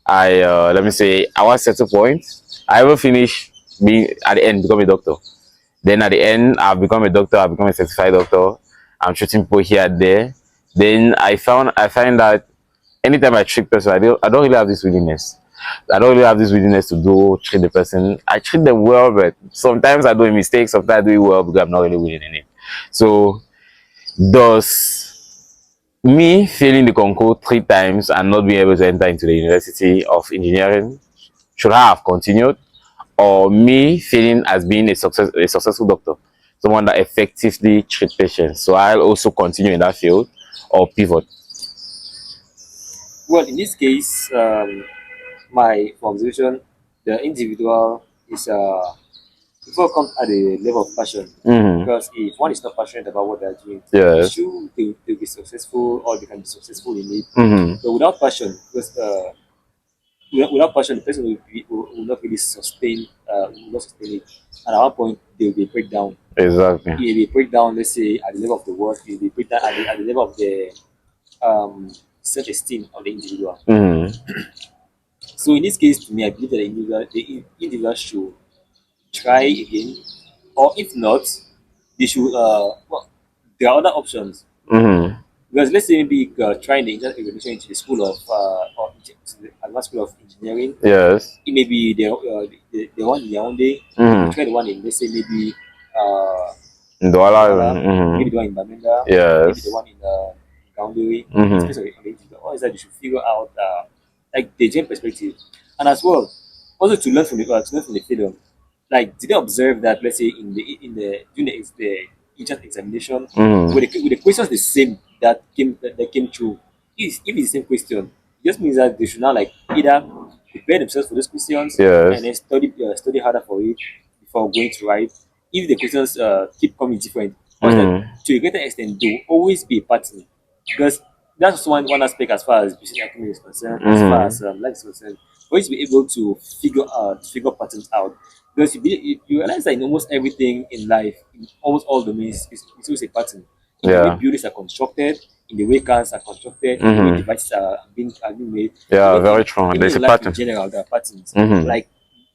S2: let me say at one certain point, I will finish being at the end become a doctor. Then at the end, I've become a doctor. I've become a certified doctor. I'm treating people here and there. Then I find that anytime I treat person, I don't really have this willingness. I don't really have this willingness to treat the person. I treat them well, but sometimes I do a mistake. Sometimes I do it well because I'm not really willing in it. So does me failing the concours 3 times and not being able to enter into the University of Engineering, should I have continued? Or me failing as being a successful doctor, someone that effectively treats patients, so I'll also continue in that field or pivot?
S1: Well, in this case, my observation, the individual is before comes at the level of passion. Because if one is not passionate about what they're doing,
S2: Yes.
S1: they'll be successful or they can be successful in it. But without passion, because without passion, the person will not really will not sustain it. And at one point, there will be a breakdown.
S2: Exactly.
S1: It will be a breakdown, let's say, at the level of the work, it will be a breakdown at the level of the self-esteem of the individual. So in this case, to me, I believe that the individual should try again, or if not, they should. Well, there are other options. Because let's say maybe trying the admission into the school of the advanced school of engineering.
S2: Yes.
S1: It may be the one in Yaoundé. Try the one in, let's say, maybe maybe the one in Bamenda, maybe the
S2: Yes.
S1: one in Boundary. It
S2: Mm-hmm.
S1: depends on the individual. All is that you should figure out like the general perspective, and as well also to learn from the failure. Like, did they observe that, let's say in the during the entrance examination,
S2: Mm-hmm.
S1: with the questions the same that came through? If it's the same question, it just means that they should now like either prepare themselves for those questions and
S2: Yes.
S1: then study harder for it before going to write. If the questions keep coming different, or is that
S2: Mm-hmm.
S1: to a greater extent there will always be a pattern, because that's one aspect as far as business acumen is concerned, as far
S2: Mm-hmm.
S1: as life is concerned. Always be able to figure patterns out, because you realize that in almost everything in life, in almost all domains, it's always a pattern. In the way
S2: Yeah.
S1: buildings are constructed, in the way cars are constructed, in the way
S2: Mm-hmm.
S1: devices are being made,
S2: Yeah, very true.
S1: even
S2: There's a
S1: in life in
S2: pattern.
S1: general, there are patterns.
S2: Mm-hmm.
S1: Like,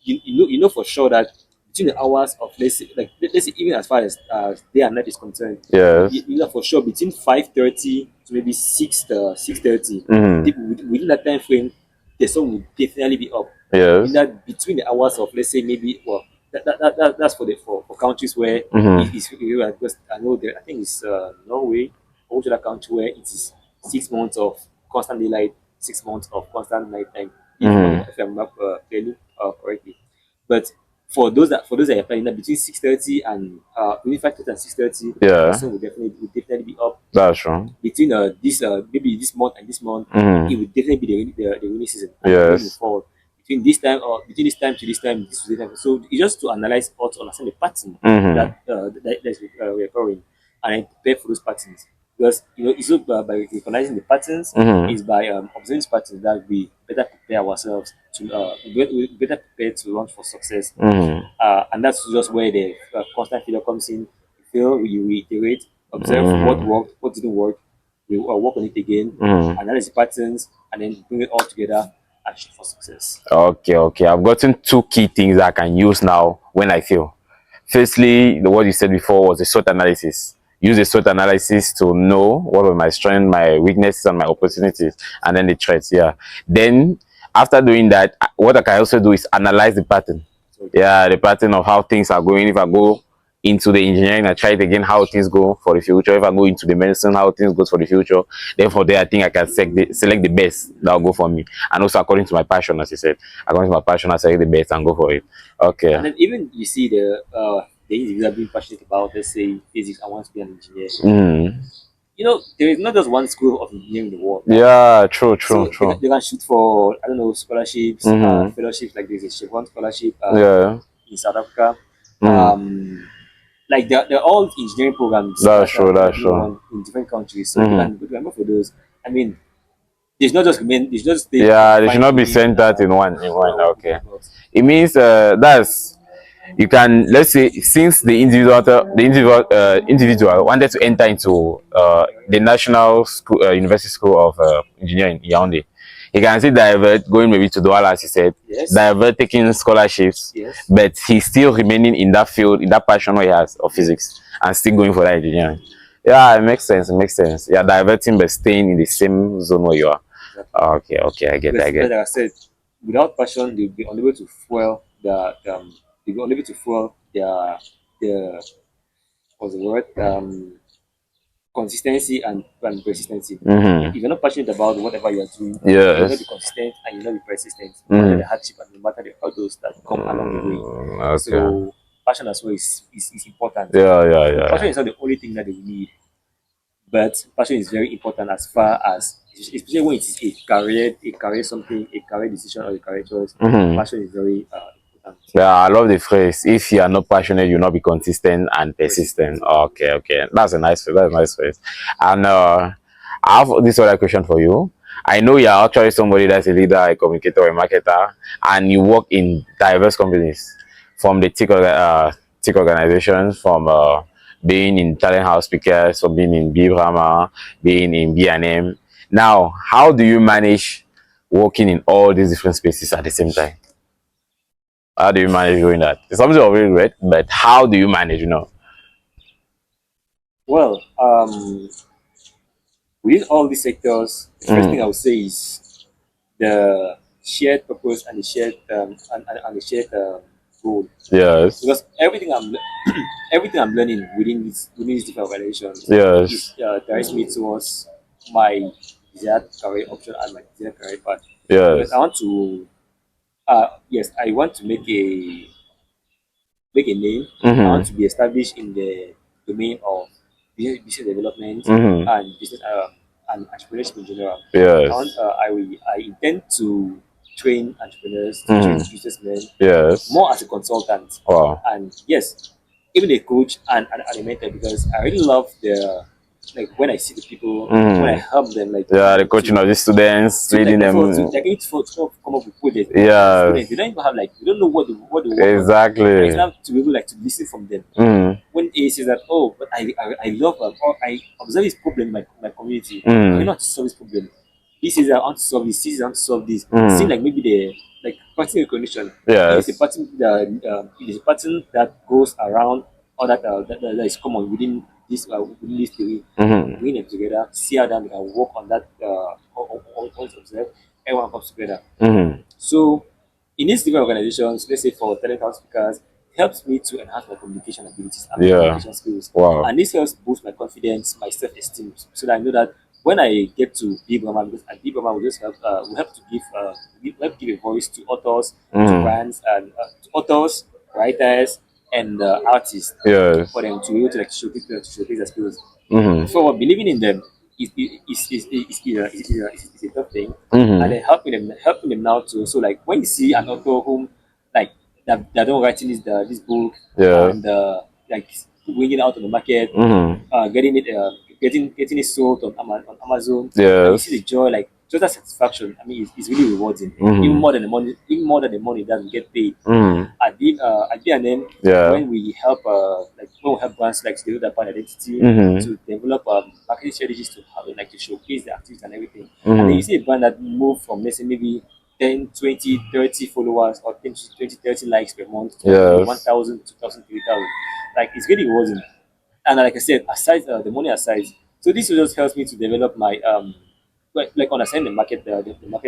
S1: you know for sure that between the hours of, let's say even as far as day and night is concerned,
S2: Yes.
S1: you know for sure between 5:30 to maybe 6:30,
S2: Mm-hmm.
S1: within that time frame, the sun will definitely be up. In
S2: Yes.
S1: that between the hours of, let's say maybe, well, that's for countries where
S2: Mm-hmm.
S1: because I know there, I think it's Norway or which other country where it is 6 months of constant daylight, 6 months of constant night time,
S2: Mm-hmm.
S1: if I'm not clearly correctly. But for those that are planning that between 6:30 and between 5:30 and 6:30, the
S2: Yeah,
S1: sun will definitely be up.
S2: that's true.
S1: Between this maybe this month and this month, it
S2: Mm-hmm.
S1: will definitely be the rainy season, and then going
S2: Yes.
S1: forward between this time to this time, this will happen. So it's just to analyze or to understand the pattern
S2: Mm-hmm.
S1: that's recurring, and then prepare for those patterns. Because it's not by recognizing the patterns,
S2: Mm-hmm.
S1: is by observing these patterns that we better prepare ourselves to we better prepare to launch for success.
S2: Mm-hmm.
S1: And that's just where the constant failure comes in. You fail, you reiterate, observe what
S2: Mm-hmm.
S1: worked, what didn't work, we work on it again,
S2: Mm-hmm.
S1: analyze the patterns, and then bring it all together and shoot for success.
S2: Okay, okay. I've gotten two key things I can use now when I fail. Firstly, what you said before was a SWOT analysis. Use a SWOT analysis to know what were my strengths, my weaknesses, and my opportunities, and then the threats. Yeah. Then after doing that, what I can also do is analyze the pattern.
S1: So,
S2: Yeah, the pattern of how things are going. If I go into the engineering, I try it again, how things go for the future. If I go into the medicine, how things goes for the future. Then for there, I think I can select the best that will go for me. And also according to my passion, as you said, according to my passion, I select the best and go for it. Okay.
S1: and then even you see the individual being passionate about, let's say, physics, I want to be an engineer.
S2: Mm.
S1: There is not just one school of engineering in the world.
S2: Yeah, true, true,
S1: So
S2: true.
S1: they can shoot for, I don't know, scholarships,
S2: Mm-hmm.
S1: fellowships, like there's a Chevron scholarship
S2: Yeah.
S1: in South Africa.
S2: Mm.
S1: Like they're all engineering programs
S2: That's
S1: that
S2: true,
S1: are
S2: that's
S1: being
S2: true.
S1: run in different countries. So
S2: Mm-hmm.
S1: they can go for those. I mean, there's just stay
S2: Yeah, they should
S1: confined
S2: not
S1: to
S2: be
S1: being
S2: centered in one. In one. Okay.
S1: box.
S2: It means that's you can, let's say, since the individual wanted to enter into the national school, university school of engineering in Yaoundé, he can still divert going maybe to Douala, as he said,
S1: Yes,
S2: divert taking scholarships,
S1: yes,
S2: but he's still remaining in that field, in that passion where he has of physics, and still going for that engineering. Yeah, it makes sense. It makes sense. Yeah, diverting but staying in the same zone where you are.
S1: exactly.
S2: Okay, okay, I get, I
S1: Because
S2: get.
S1: like I said, without passion, they'll be unable to fuel they'll be unable to fuel their what's the word consistency and persistency. If
S2: Mm-hmm.
S1: you're not passionate about whatever you're doing, you'll not be
S2: Yes.
S1: consistent and you'll not be persistent, no matter the
S2: Mm.
S1: hardship and no matter the hurdles that come along the way.
S2: Okay.
S1: So passion as well is important.
S2: Yeah, yeah,
S1: So passion
S2: yeah.
S1: is not the only thing that they will need, but passion is very important as far as, especially when it is a career something, a career decision or a career choice.
S2: Mm-hmm.
S1: Passion is very important.
S2: Yeah, I love the phrase. If you are not passionate, you'll not be consistent and
S1: Persistent.
S2: persistent. Okay, okay. That's a nice phrase. That's a nice phrase. And I have this other question for you. I know you're actually somebody that's a leader, a communicator, a marketer, and you work in diverse companies, from the tech organizations, from being in talent house speakers, from being in B Brahma, being in B&M. Now, how do you manage working in all these different spaces at the same time? How do you manage doing that? It's something I've already read, but how do you manage?
S1: Well, within all these sectors, the first thing I
S2: Mm,
S1: would say is the shared purpose and the shared goal.
S2: Yes.
S1: Because everything I'm everything I'm learning within these different organizations
S2: Yes.
S1: is directs me towards my desired career option and my desired career path. Because
S2: Yes.
S1: I want to yes, I want to make a name. I want to
S2: Mm-hmm.
S1: be established in the domain of business development
S2: Mm-hmm.
S1: and business and entrepreneurship in general.
S2: Yes.
S1: I intend to train entrepreneurs, to train
S2: Mm-hmm.
S1: businessmen
S2: Yes.
S1: more as a consultant,
S2: Wow.
S1: and yes, even a coach and a mentor, because I really love the like when I see the people, when I
S2: Mm-hmm.
S1: help them
S2: Yeah, the coaching of the students, leading
S1: to
S2: them.
S1: like need to come up with projects. Most of the students they
S2: Yes.
S1: don't even have like they don't know what they work on. And it's
S2: Exactly.
S1: now to be able like to listen from them.
S2: Mm.
S1: When A says that, oh, but I love or I observe this problem in my community, but I
S2: Mm.
S1: know how to solve this problem. B says I want to solve this, C says I want to solve this. Seeing
S2: Mm.
S1: like maybe the like pattern recognition.
S2: Yes.
S1: It is a pattern that goes around or that is common within this theory.
S2: Mm-hmm.
S1: Bring them together, see how then we can work on that all observe, everyone comes together.
S2: Mm-hmm.
S1: So in these different organizations, let's say for telephone speakers, it helps me to enhance my communication abilities and my
S2: Yeah.
S1: communication skills.
S2: Wow.
S1: And this helps boost my confidence, my self-esteem, so that I know that when I get to be Brahma, because at B Brahma we help to give a voice to authors, to
S2: Mm.
S1: brands, and to authors, writers, and artists
S2: Yes.
S1: for them to be able to like showcase their skills.
S2: Mm-hmm.
S1: So believing in them is a tough thing, and
S2: Mm-hmm.
S1: then helping them now to so like when you see an author whom like that don't writing this book
S2: Yes.
S1: and like bringing it out on the market,
S2: Mm-hmm.
S1: getting it sold on Amazon, and you see the
S2: Yes.
S1: joy, like just that satisfaction. I mean, it's really rewarding.
S2: Mm-hmm.
S1: Even more than the money that we get paid.
S2: Mm-hmm.
S1: At B&M,
S2: Yeah.
S1: when we help brands like to develop their brand identity,
S2: Mm-hmm.
S1: to develop marketing strategies to have like to showcase the activities and everything. And then you
S2: Mm-hmm.
S1: see a brand that move from let's say maybe 10, 20, 30 followers or 10, 20, 30 likes per month to maybe
S2: Yes.
S1: 1,000, 2,000, 3,000. Like it's really rewarding. And like I said, aside the money aside, so this just helps me to develop my like understand the market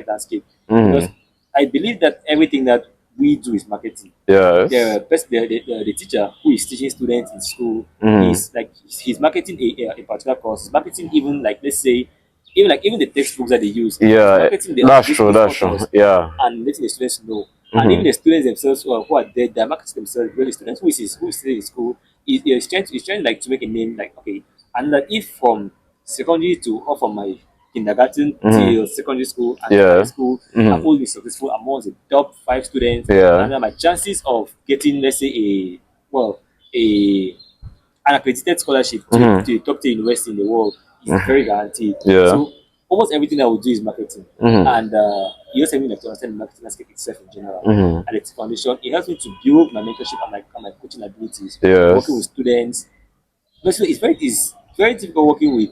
S1: landscape, because
S2: Mm-hmm.
S1: I believe that everything that we do is marketing.
S2: Yes.
S1: The teacher who is teaching students in school,
S2: Mm-hmm.
S1: he's marketing a particular course. He's marketing even like let's say even the textbooks that they use. He's
S2: Yeah.
S1: marketing
S2: That's true.
S1: these
S2: That's true.
S1: authors
S2: Yeah.
S1: and letting the students know. And even
S2: Mm-hmm.
S1: the students themselves who are there, they're marketing themselves. Because the students who is still in school is trying like to make a name like okay, and that if from secondary to or from my kindergarten
S2: Mm-hmm.
S1: till secondary school and to high
S2: Yeah.
S1: school, I've
S2: Mm-hmm.
S1: always been successful amongst the top 5 students, and
S2: Yeah.
S1: then my chances of getting let's say a an accredited scholarship
S2: Mm-hmm.
S1: to the top 10 university in the world is
S2: Mm-hmm.
S1: very guaranteed.
S2: Yeah.
S1: So almost everything I would do is marketing,
S2: Mm-hmm.
S1: and you just help me like to understand the marketing landscape itself in general.
S2: Mm-hmm.
S1: And its foundation, it helps me to build my mentorship and my coaching abilities, working with
S2: Yes.
S1: students. Basically, it's very difficult working with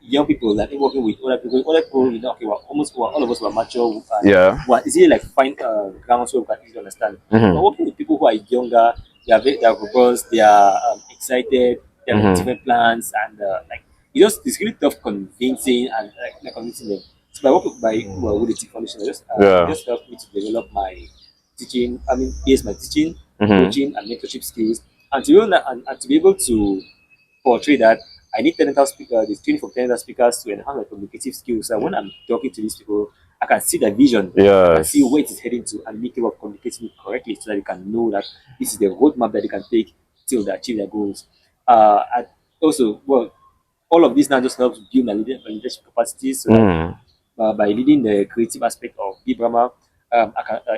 S1: young people than working with other people. Other people, okay, all of us were mature and
S2: Yeah.
S1: it's really like find grounds where we can easily understand. But
S2: Mm-hmm.
S1: working with people who are younger, they are robust, they are excited, they have like,
S2: Mm-hmm.
S1: different plans, and like it's really tough convincing and like convincing them. So by working with the T Foundation, it
S2: Yeah.
S1: just helped me to develop my teaching. I mean, yes, my teaching,
S2: Mm-hmm.
S1: coaching, and mentorship skills, and to be able, and to be able to portray that I need technical speakers, the training for technical speakers to enhance my communicative skills. So when I'm talking to these people, I can see the vision, I can see
S2: Yes.
S1: where it is heading to, and be able of communicating it correctly so that they can know that this is the roadmap that they can take till they achieve their goals. And also, well, all of this now just helps build my leadership capacities so that
S2: Mm-hmm.
S1: by leading the creative aspect of Brahma,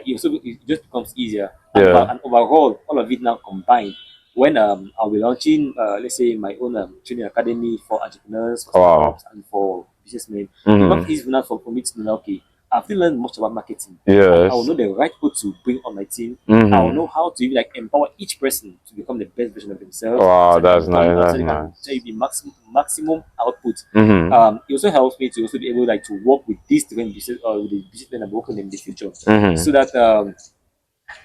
S1: it just becomes easier.
S2: Yeah.
S1: And overall, all of it now combined. When I'll be launching, let's say, my own training academy for entrepreneurs, for
S2: Wow.
S1: startups, and for businessmen, it becomes
S2: Mm-hmm.
S1: easy now for me to know, okay, I've really learned much about marketing. I will
S2: Yes.
S1: know the right people to bring on my team. I will
S2: Mm-hmm.
S1: know how to even like empower each person to become the best version of themselves,
S2: Wow,
S1: so they can
S2: that's
S1: become,
S2: nice.
S1: so
S2: That's
S1: they can
S2: nice.
S1: achieve the maximum output.
S2: Mm-hmm.
S1: It also helps me to also be able like to work with these different business or with the businessmen I'm working in the future,
S2: Mm-hmm.
S1: so that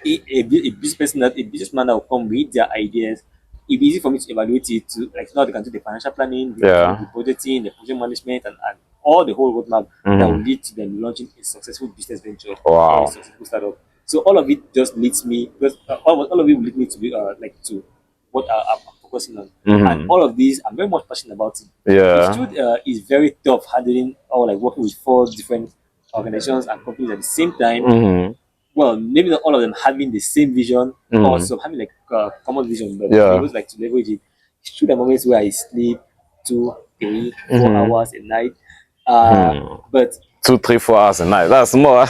S1: a business person that a businessman that will come with their ideas, it'll be easy for me to evaluate it to like now they can do the financial planning, the
S2: Yeah.
S1: budgeting, the project management, and all the whole roadmap that will
S2: Mm-hmm.
S1: lead to them launching a successful business venture or a
S2: Wow.
S1: successful startup. So all of it just leads me because all of it will lead me to be like to what I'm focusing on. And all of these, I'm very much passionate about it. The
S2: Yeah.
S1: truth is very tough handling or like working with four different organizations and companies at the same time. Well, maybe not all of them having the same vision or some having like common vision, but be
S2: Yeah.
S1: able to like to leverage it. It's true, the moments where I sleep 2, 3, 4 hours a night. But
S2: 2, 3, 4 hours a night. That's more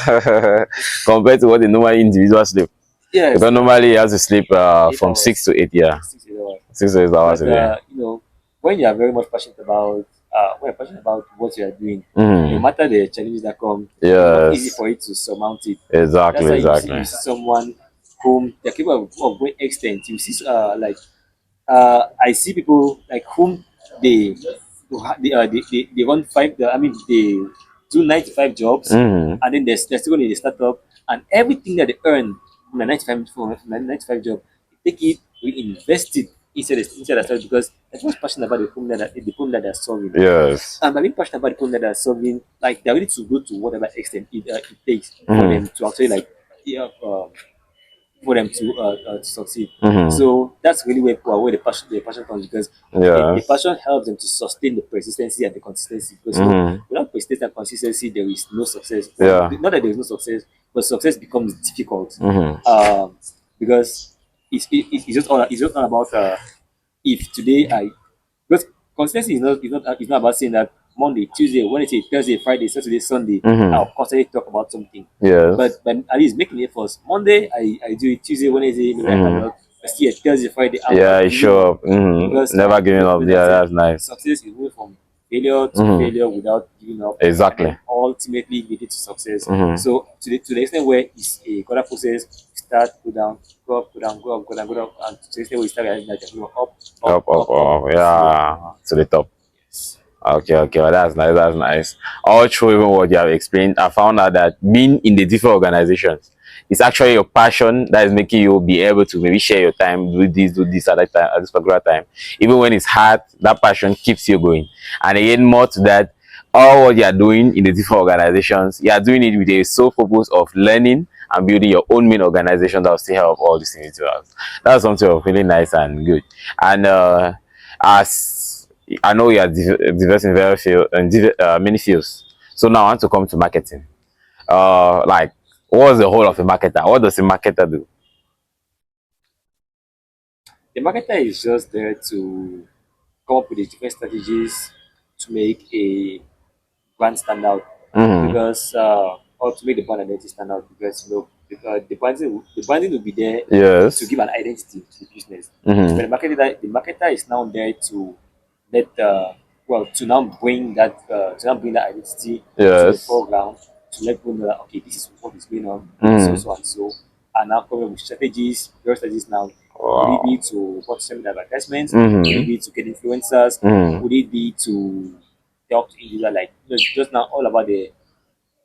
S2: compared to what the normal individual sleep.
S1: yes,
S2: Because normally you have to sleep
S1: eight
S2: from
S1: hours,
S2: 6 to 8, yeah.
S1: 6 8 hours.
S2: 6 to 8 hours
S1: But
S2: a day.
S1: when you are very much passionate about when you're passionate about what you are doing, no
S2: Mm.
S1: matter the challenges that come, it's not easy
S2: Yes.
S1: for you to surmount it. That's
S2: Exactly,
S1: why
S2: exactly.
S1: you see someone whom they're capable of going extent. You see like I see people like whom they they run five. I mean, they do 95 jobs,
S2: Mm.
S1: and then they're still in the startup, and everything that they earn from the 95 job, they take it, reinvest it inside the startup because they're too much passionate about the problem that they're solving.
S2: Yes.
S1: And by being passionate about the problem that they're solving, like they're ready to go to whatever extent it takes for
S2: Mm.
S1: them to actually like yeah, for them to succeed.
S2: Mm.
S1: So that's really where the passion comes because the
S2: Yes.
S1: passion helps them to sustain the persistency and the consistency. Because
S2: Mm.
S1: without persistence and consistency, there is no success. Well,
S2: Yeah.
S1: not that there is no success, but success becomes difficult.
S2: Mm.
S1: Because it's just all about if today I because consistency is not about saying that Monday, Tuesday, Wednesday, Thursday, Friday, Saturday, Sunday,
S2: Mm.
S1: I'll constantly talk about something.
S2: Yes.
S1: But at least making efforts. Monday I do it, Tuesday, Wednesday, maybe I
S2: Mm.
S1: cannot. I see it Thursday, Friday, I'm
S2: Yeah,
S1: not
S2: you
S1: giving up
S2: show up. Mm.
S1: because
S2: Never giving up.
S1: because I
S2: Yeah,
S1: said
S2: that's nice.
S1: success is moving from failure to
S2: Mm.
S1: failure without giving up and
S2: Exactly.
S1: then ultimately leading to success.
S2: Mm.
S1: So to the extent where it's a gradual process, start, go down, go up, go down, go up, go down, go up, and to the extent where you start realizing that you're up, up,
S2: Up, up,
S1: up, up,
S2: up.
S1: slow.
S2: Yeah, to the top.
S1: Yes.
S2: Okay, okay, well, that's nice. That's nice. All through even what you have explained, I found out that being in the different organizations, it's actually your passion that is making you be able to maybe share your time, do this at that time, at this particular time. Even when it's hard, that passion keeps you going. And again, more to that, all what you are doing in the different organizations, you are doing it with a sole purpose of learning and building your own main organization that will still help all these individuals. That's something really nice and good. And as I know you are diverse in very field and many fields. So now I want to come to marketing. Like, what's the whole of a marketer? What does a marketer do?
S1: The marketer is just there to come up with the different strategies to make a brand stand out
S2: Mm-hmm.
S1: because or to make the brand identity stand out because the branding will be there to
S2: Yes.
S1: give an identity to the business. So
S2: Mm-hmm.
S1: the marketer is now there to let to now bring that identity to the
S2: Yes.
S1: foreground to let people know that okay, this is what is going on, so
S2: Mm-hmm.
S1: so and so, and now come up with strategies, various strategies now. Would it be
S2: Wow.
S1: to what send advertisements? Would it
S2: Mm-hmm.
S1: be to get influencers?
S2: Mm-hmm.
S1: Would it be to talk to individual like just now all about the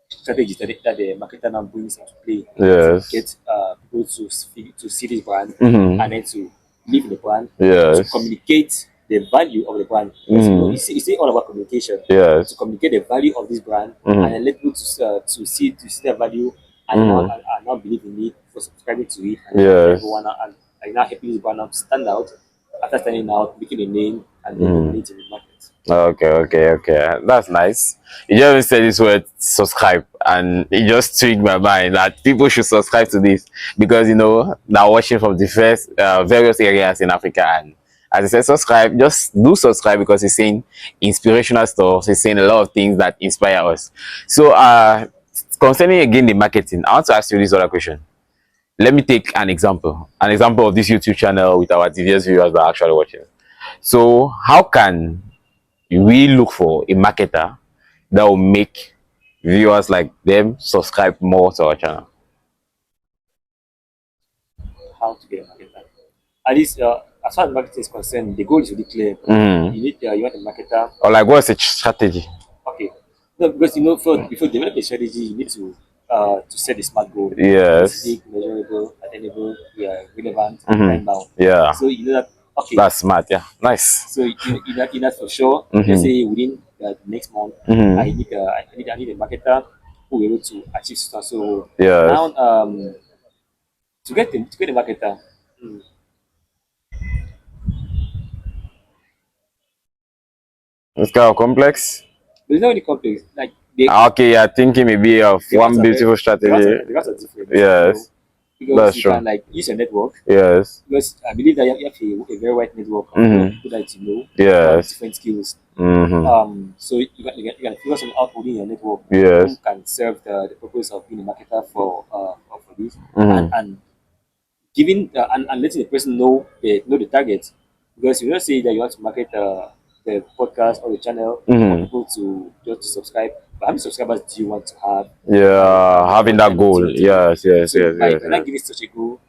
S1: strategies that the marketer now brings into play to
S2: Yes.
S1: get people to see this brand and
S2: Mm-hmm.
S1: then to live in the brand, to
S2: Yes.
S1: communicate the value of the brand. Because
S2: Mm-hmm.
S1: it's all about communication. To
S2: Yes.
S1: communicate the value of this brand and
S2: Mm-hmm.
S1: then let people to see the value
S2: Mm-hmm.
S1: and now believe in it for subscribing to it and now
S2: Yes.
S1: everyone and now helping this brand now to stand out after standing out, making a name and then
S2: Mm-hmm.
S1: dominate in the market.
S2: Okay, okay, okay. That's nice. You just even said this word subscribe, and it just triggered my mind that people should subscribe to this because now watching from the first various areas in Africa, and as I said, subscribe. Just do subscribe because it's saying inspirational stuff. It's saying a lot of things that inspire us. So, concerning again the marketing, I want to ask you this other question. Let me take an example of this YouTube channel with our diverse viewers that are actually watching. So, how can we look for a marketer that will make viewers like them subscribe more to our channel?
S1: How to get a marketer. At least, as far as marketing is concerned, the goal is really clear.
S2: Mm.
S1: You want a marketer.
S2: Or like, what's the strategy?
S1: Okay, no, because for before developing a strategy, you need to set a smart goal,
S2: Yes.
S1: specific, measurable, attainable, relevant, and
S2: Mm-hmm.
S1: time bound.
S2: Yeah,
S1: So you know that okay.
S2: that's smart. Yeah, nice.
S1: So you know for sure. Let's
S2: Mm-hmm.
S1: say within the next month,
S2: Mm-hmm.
S1: I need a marketer who will be able to achieve so. So
S2: Yes.
S1: now to get a marketer. Mm.
S2: It's kind of complex.
S1: But it's not really complex. Like they
S2: Okay, you're thinking maybe of
S1: the routes
S2: one
S1: are very
S2: beautiful strategy.
S1: the routes are different.
S2: Yes,
S1: Because
S2: that's
S1: you
S2: true.
S1: can like use your network.
S2: Yes.
S1: Because I believe that you have a very wide network of people that you know who have
S2: Yes.
S1: different skills.
S2: Mm-hmm.
S1: So you can focus on out within your network who
S2: Yes.
S1: can serve the purpose of being a marketer for this,
S2: Mm-hmm.
S1: and giving and letting the person know the target, because you don't say that you want to market the podcast or the channel for
S2: Mm-hmm.
S1: people to just to subscribe, but how many subscribers do you want to have
S2: Yeah,
S1: by
S2: having
S1: what
S2: that
S1: time
S2: goal.
S1: do you want
S2: Yes, yes,
S1: so
S2: yes, yes,
S1: by not
S2: yes.
S1: giving such a goal,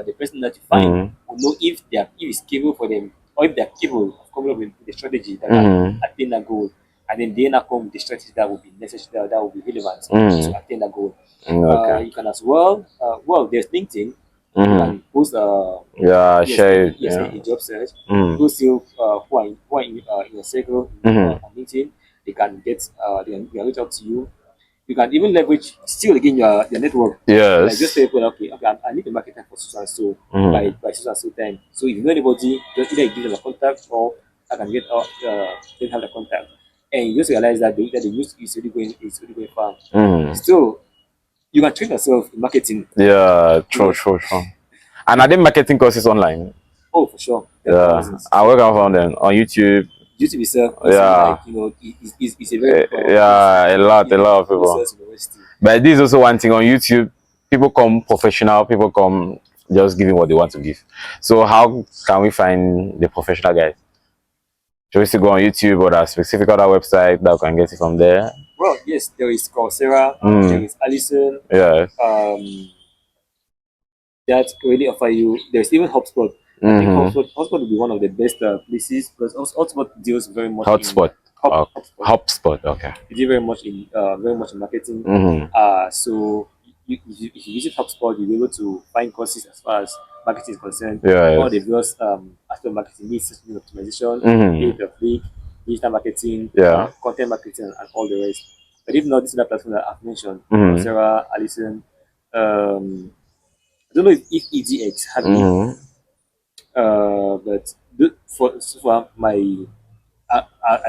S1: the person that you find
S2: Mm-hmm.
S1: will know if it's capable for them, or if they're capable of coming up with the strategy that can
S2: Mm-hmm.
S1: attain that goal, and then they now come with the strategy that will be necessary, that will be relevant to
S2: Mm-hmm.
S1: attain that goal.
S2: Okay.
S1: You can as well, there's LinkedIn. You
S2: Mm-hmm.
S1: can post,
S2: Yeah,
S1: yes,
S2: share it.
S1: yes,
S2: Yeah.
S1: a job search.
S2: Mm-hmm.
S1: People still who are in your circle
S2: Mm-hmm.
S1: on LinkedIn. They can reach out to you. You can even leverage still again your network. Like just tell
S2: Yes.
S1: people, okay, I need a marketer for so and so
S2: Mm-hmm.
S1: by so and so time. So if you know anybody, just either give them a contact, or I can get have the contact. And you just realize that the news is really going far.
S2: Mm-hmm.
S1: Still, you can train yourself in marketing.
S2: Yeah, true,
S1: Yes.
S2: true, true. And are there marketing courses online?
S1: Oh, for sure. There are
S2: Yeah,
S1: thousands.
S2: I work on them on YouTube.
S1: YouTube itself, also
S2: Yeah,
S1: like it's a very
S2: yeah, a
S1: it's
S2: lot of
S1: a full
S2: people.
S1: sales university.
S2: But this is also one thing on YouTube. People come professional. People come just giving what they want to give. So how can we find the professional guys? Should we still go on YouTube or that specific other website that we can get it from there?
S1: Well, yes, there is Coursera, there
S2: Mm,
S1: is Allison,
S2: yes.
S1: um, that really offer you. There's even HubSpot. I think
S2: Mm-hmm.
S1: HubSpot will be one of the best places, because HubSpot deals very much in
S2: Hotspot.
S1: HubSpot.
S2: HubSpot. Okay.
S1: They deal very much in marketing.
S2: Mm-hmm.
S1: So if you visit HubSpot, you'll be able to find courses as far as marketing is concerned. All the
S2: Yes.
S1: various aspect of marketing, needs system optimization,
S2: Mm-hmm.
S1: pay per click, digital marketing,
S2: Yeah.
S1: content marketing, and all the rest. But if not, this is the platform that I've mentioned:
S2: Mm-hmm.
S1: Coursera, Allison. I don't know if EGX have it,
S2: Mm-hmm.
S1: but for so far I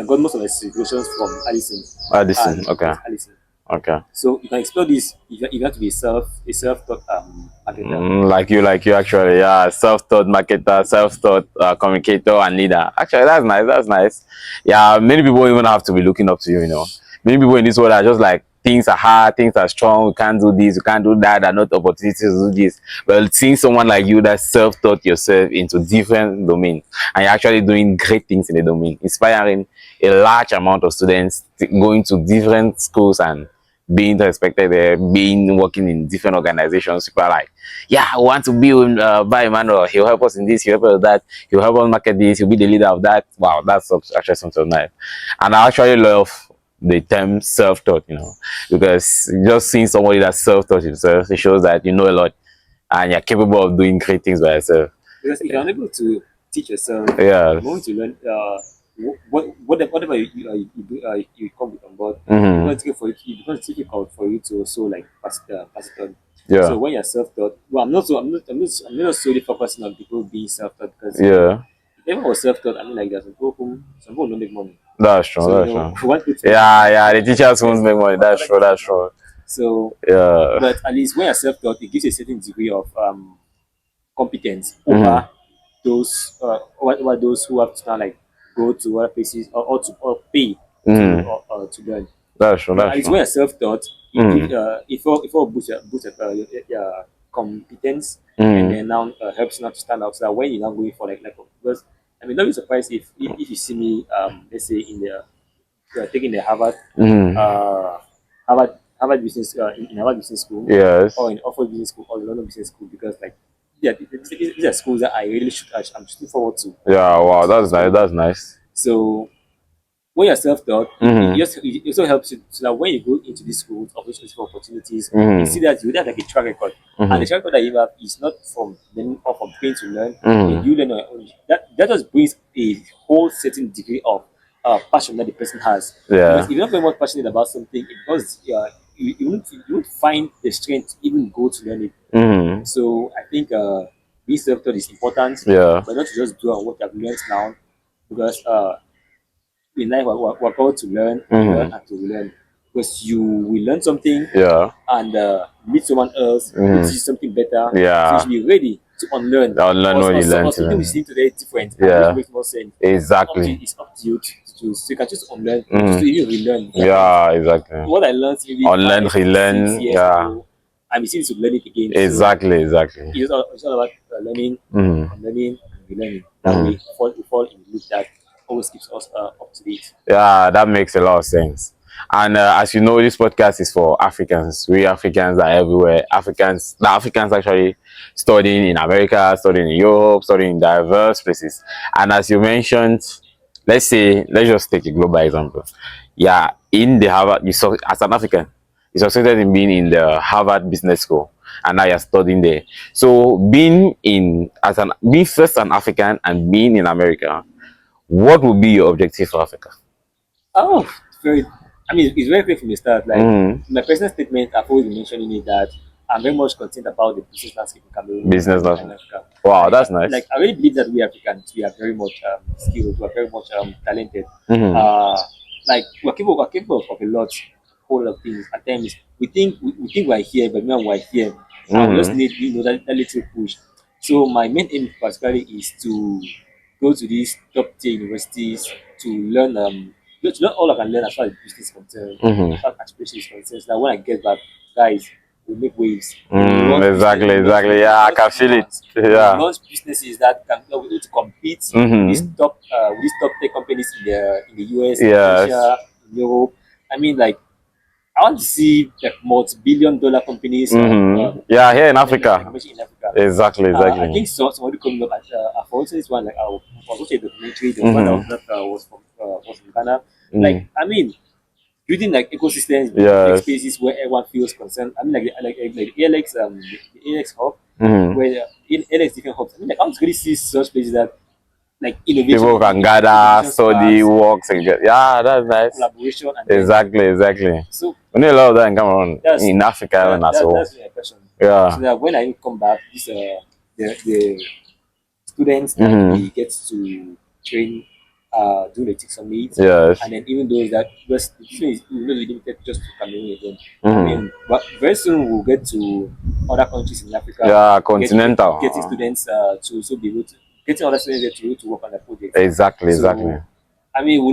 S1: got most of my certifications from Allison,
S2: Addison.
S1: and
S2: Okay.
S1: yes, Allison.
S2: Okay.
S1: So you can explore this if you have to be a self-taught marketer.
S2: Like you actually, yeah, self-taught marketer, self-taught communicator and leader. Actually, that's nice. That's nice. Yeah, many people even have to be looking up to you. You know, many people in this world are just like things are hard, things are strong. We can't do this, we can't do that. There are not opportunities to do this. But seeing someone like you that self-taught yourself into different domains and you're actually doing great things in the domain, inspiring a large amount of students going to different schools and being respected there, being working in different organizations. People are like, yeah, I want to be with Bah Emmanuel. He'll help us in this, he'll help us with that, he'll help us market this, he'll be the leader of that. Wow, that's actually something nice. And I actually love the term self-taught, you know, because just seeing somebody that self-taught himself, it shows that you know a lot and you're capable of doing great things by yourself.
S1: Because if you're unable to teach yourself,
S2: Yeah.
S1: the moment you learn, whatever you come with on board,
S2: Mm-hmm.
S1: it becomes difficult for you to also like pass it on. So
S2: Yeah.
S1: when you're self-taught, well, I'm not solely focusing on people being self-taught, because
S2: Yeah.
S1: if everyone was self-taught, I mean, like there's some people don't make money.
S2: That's true.
S1: So
S2: That's true.
S1: one people to make
S2: Yeah,
S1: money,
S2: yeah. The teachers
S1: yes,
S2: won't make money.
S1: but
S2: That's
S1: other
S2: true.
S1: people
S2: That's
S1: make money.
S2: true.
S1: So,
S2: Yeah.
S1: but at least when you're self-taught, it gives you a certain degree of competence
S2: Mm-hmm.
S1: over those who have to now like go to other places, or pay
S2: Mm-hmm.
S1: to learn.
S2: That's true.
S1: But
S2: That's
S1: at least when
S2: true.
S1: you're self-taught, it gives
S2: Mm-hmm.
S1: if all boost your competence, and
S2: Mm-hmm.
S1: then now helps you not to stand out. So that when you're not going for like because I mean, don't be surprised if you see me let's say in the taking the
S2: Mm-hmm.
S1: uh Harvard business in Harvard Business School, or
S2: Yes.
S1: in Oxford Business School, or the London Business School, because like yeah, these are schools that I really I'm looking forward to
S2: Yeah. Wow.
S1: to
S2: That's nice.
S1: study.
S2: That's nice.
S1: So when you're self-taught,
S2: Mm-hmm.
S1: it also helps you so that when you go into these schools, opportunities, you see
S2: Mm-hmm.
S1: that you have like a track record, and the
S2: Mm-hmm.
S1: track record that you have is not from learning or from paying to learn, but
S2: Mm-hmm.
S1: you learn on your own. That just brings a whole certain degree of passion that the person has. Because
S2: Yeah.
S1: if you're not very much passionate about something, it becomes you won't find the strength to even go to learn it. So I think being self-taught is important,
S2: Yeah.
S1: but not to just do on what I've learned now, because in life we're called to learn and learn and to learn. Because you will learn something
S2: Yeah.
S1: and meet someone else who teaches something better. So you
S2: Yeah.
S1: should be ready to unlearn.
S2: Unlearn what you learned.
S1: Or something we see today is different and
S2: Yeah.
S1: which makes more sense.
S2: Exactly.
S1: It's up to you to choose. So you can choose to unlearn, choose to even relearn.
S2: Yeah, exactly.
S1: What I learned maybe
S2: Unlearn,
S1: 5, 6
S2: relearn.
S1: years
S2: Yeah.
S1: ago, I'm still to learn it again.
S2: Exactly, exactly.
S1: It's all about learning, unlearning, and relearning. That
S2: Mhm.
S1: way, we fall in the loop that always keeps us up to date.
S2: Yeah, that makes a lot of sense. And as you know, this podcast is for Africans. We Africans are everywhere. The Africans actually studying in America, studying in Europe, studying in diverse places. And as you mentioned, let's just take a global example. Yeah, in the Harvard, as an African, you succeeded in being in the Harvard Business School, and now you're studying there. So being first an African and being in America, what would be your objective for Africa?
S1: Oh, very. I mean, it's very clear from the start. Like
S2: Mm,
S1: my personal statement, I've always been mentioning it that I'm very much concerned about the business landscape in Cameroon
S2: business
S1: and
S2: lesson.
S1: Africa.
S2: Wow, that's nice.
S1: I really believe that we Africans, we are very much skilled, we are very much talented.
S2: Mm-hmm.
S1: Uh, like we're capable of a lot, whole lot of things. At times, we think we're here, but when we're here, and we just
S2: Mm-hmm.
S1: need that little push. So my main aim particularly is to go to these top tier universities to learn to learn all I can learn as far as business is concerned,
S2: Mm-hmm.
S1: as far as aspiration is concerned. So that when I get back, guys, we'll make waves. We'll launch business,
S2: Exactly, exactly. Yeah, I
S1: launch
S2: can feel it.
S1: brands, we'll
S2: Yeah.
S1: launch businesses that can be able to compete
S2: Mm-hmm.
S1: with these top tech companies in the US, in
S2: Yes.
S1: Asia, in Europe. I mean, like I want to see like multi-billion-dollar companies
S2: Mm-hmm. Yeah, here in
S1: like I
S2: Africa.
S1: mentioned in Africa.
S2: Exactly,
S1: I
S2: exactly.
S1: think somebody coming up for instance this one like I was watching a documentary. There was one that was from Ghana. Like
S2: Mm.
S1: I mean, building like ecosystems, building like
S2: Yes.
S1: spaces where everyone feels concerned. I mean, like the ALX the ALX hub
S2: Mm-hmm.
S1: where in ALX different hubs. I mean, like I want to really see such places that like
S2: People can gather,
S1: innovation
S2: study,
S1: sparks,
S2: work, and get. Yeah, that's nice.
S1: collaboration, and then
S2: Exactly, exactly.
S1: so
S2: We need a lot of that in Cameroon,
S1: that's
S2: in Africa, even as well.
S1: that's my impression. So
S2: Yeah.
S1: that when I come back, this the students that
S2: Mm-hmm.
S1: we get to train do the Tech Summit,
S2: Yes.
S1: and then even those that just the teaching is not limited just to Cameroon alone. I
S2: Mm-hmm.
S1: mean, but very soon we'll get to other countries in Africa,
S2: Yeah,
S1: getting
S2: continental.
S1: students to also be able to getting other students there to be able to work on the project.
S2: Exactly, exactly.
S1: So, I mean, we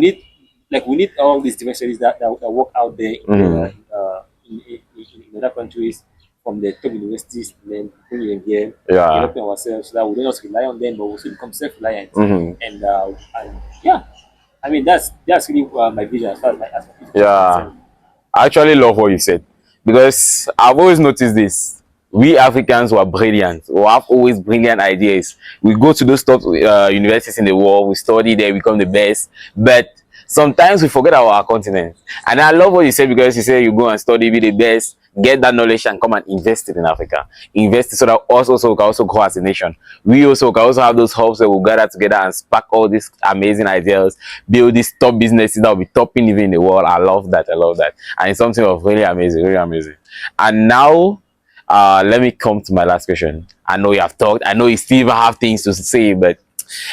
S1: need all these different studies that work out there
S2: Mm-hmm.
S1: in other countries from the top universities, and then bring them here,
S2: Yeah.
S1: developing ourselves so that we don't just rely on them, but we also become self-reliant.
S2: Mm-hmm.
S1: And yeah, I mean that's really my vision as far as my future is
S2: Yeah.
S1: concerned.
S2: I actually love what you said because I've always noticed this. We Africans were brilliant. We have always brilliant ideas. We go to those top universities in the world. We study there, become the best. But sometimes we forget our continent. And I love what you said because you say you go and study, be the best, get that knowledge, and come and invest it in Africa. Invest it so that us also can also grow as a nation. We also can also have those hubs that will gather together and spark all these amazing ideas, build these top businesses that will be topping even in the world. I love that. I love that. And it's something of really amazing, really amazing. And now let me come to my last question. I know you have talked. I know you still even have things to say, but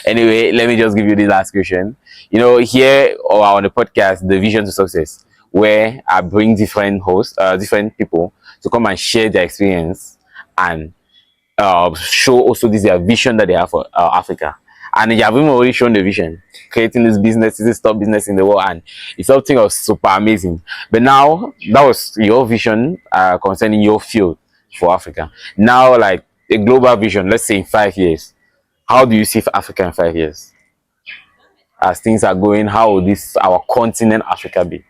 S2: anyway, let me just give you the last question. You know, here or on the podcast, the Vision to Success, where I bring different hosts, different people to come and share their experience and show also this their vision that they have for Africa. And you have even already shown the vision, creating this business, this top business in the world, and it's something of super amazing. But now that was your vision concerning your field for Africa. Now, like a global vision, let's say in 5 years, how do you see Africa in 5 years? As things are going, how will this our continent Africa be?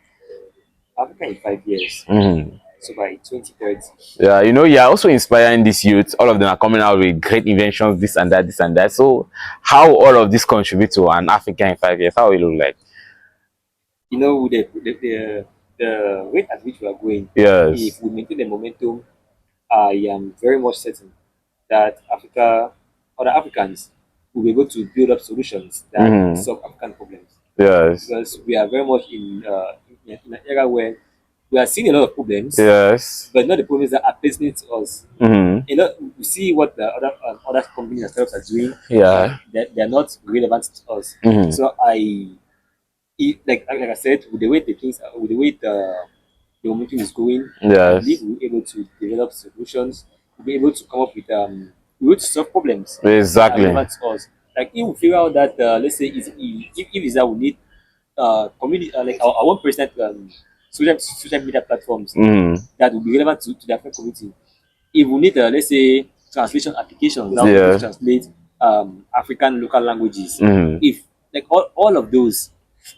S1: Africa in 5 years,
S2: Mhm.
S1: so by 2030.
S2: Yeah, you know, you're also inspiring these youth. All of them are coming out with great inventions, this and that, this and that. So, how all of this contribute to an Africa in 5 years? How will it look like?
S1: You know, the rate at which we are going,
S2: Yes.
S1: if we maintain the momentum, I am very much certain that other Africans will be able to build up solutions that
S2: Mm-hmm.
S1: solve African problems.
S2: Yes.
S1: Because we are very much in an era where we are seeing a lot of problems,
S2: Yes.
S1: but not the problems that are pertinent to us.
S2: Mm-hmm.
S1: You know, we see what the other companies and startups are doing, but
S2: Yeah.
S1: they're not relevant to us.
S2: Mm-hmm.
S1: So like I said, with the way the things, with the way the momentum is going, I believe
S2: Yes.
S1: we'll be able to develop solutions. We'll be able to come up with we'll be able to solve problems that are
S2: Exactly.
S1: relevant to us. Like if we figure out that let's say if is that we need community like our own personal social media platforms
S2: Mm-hmm.
S1: that will be relevant to the African community. If we need let's say translation applications that will be able to
S2: Yeah.
S1: translate African local languages,
S2: Mm-hmm.
S1: if like all of those,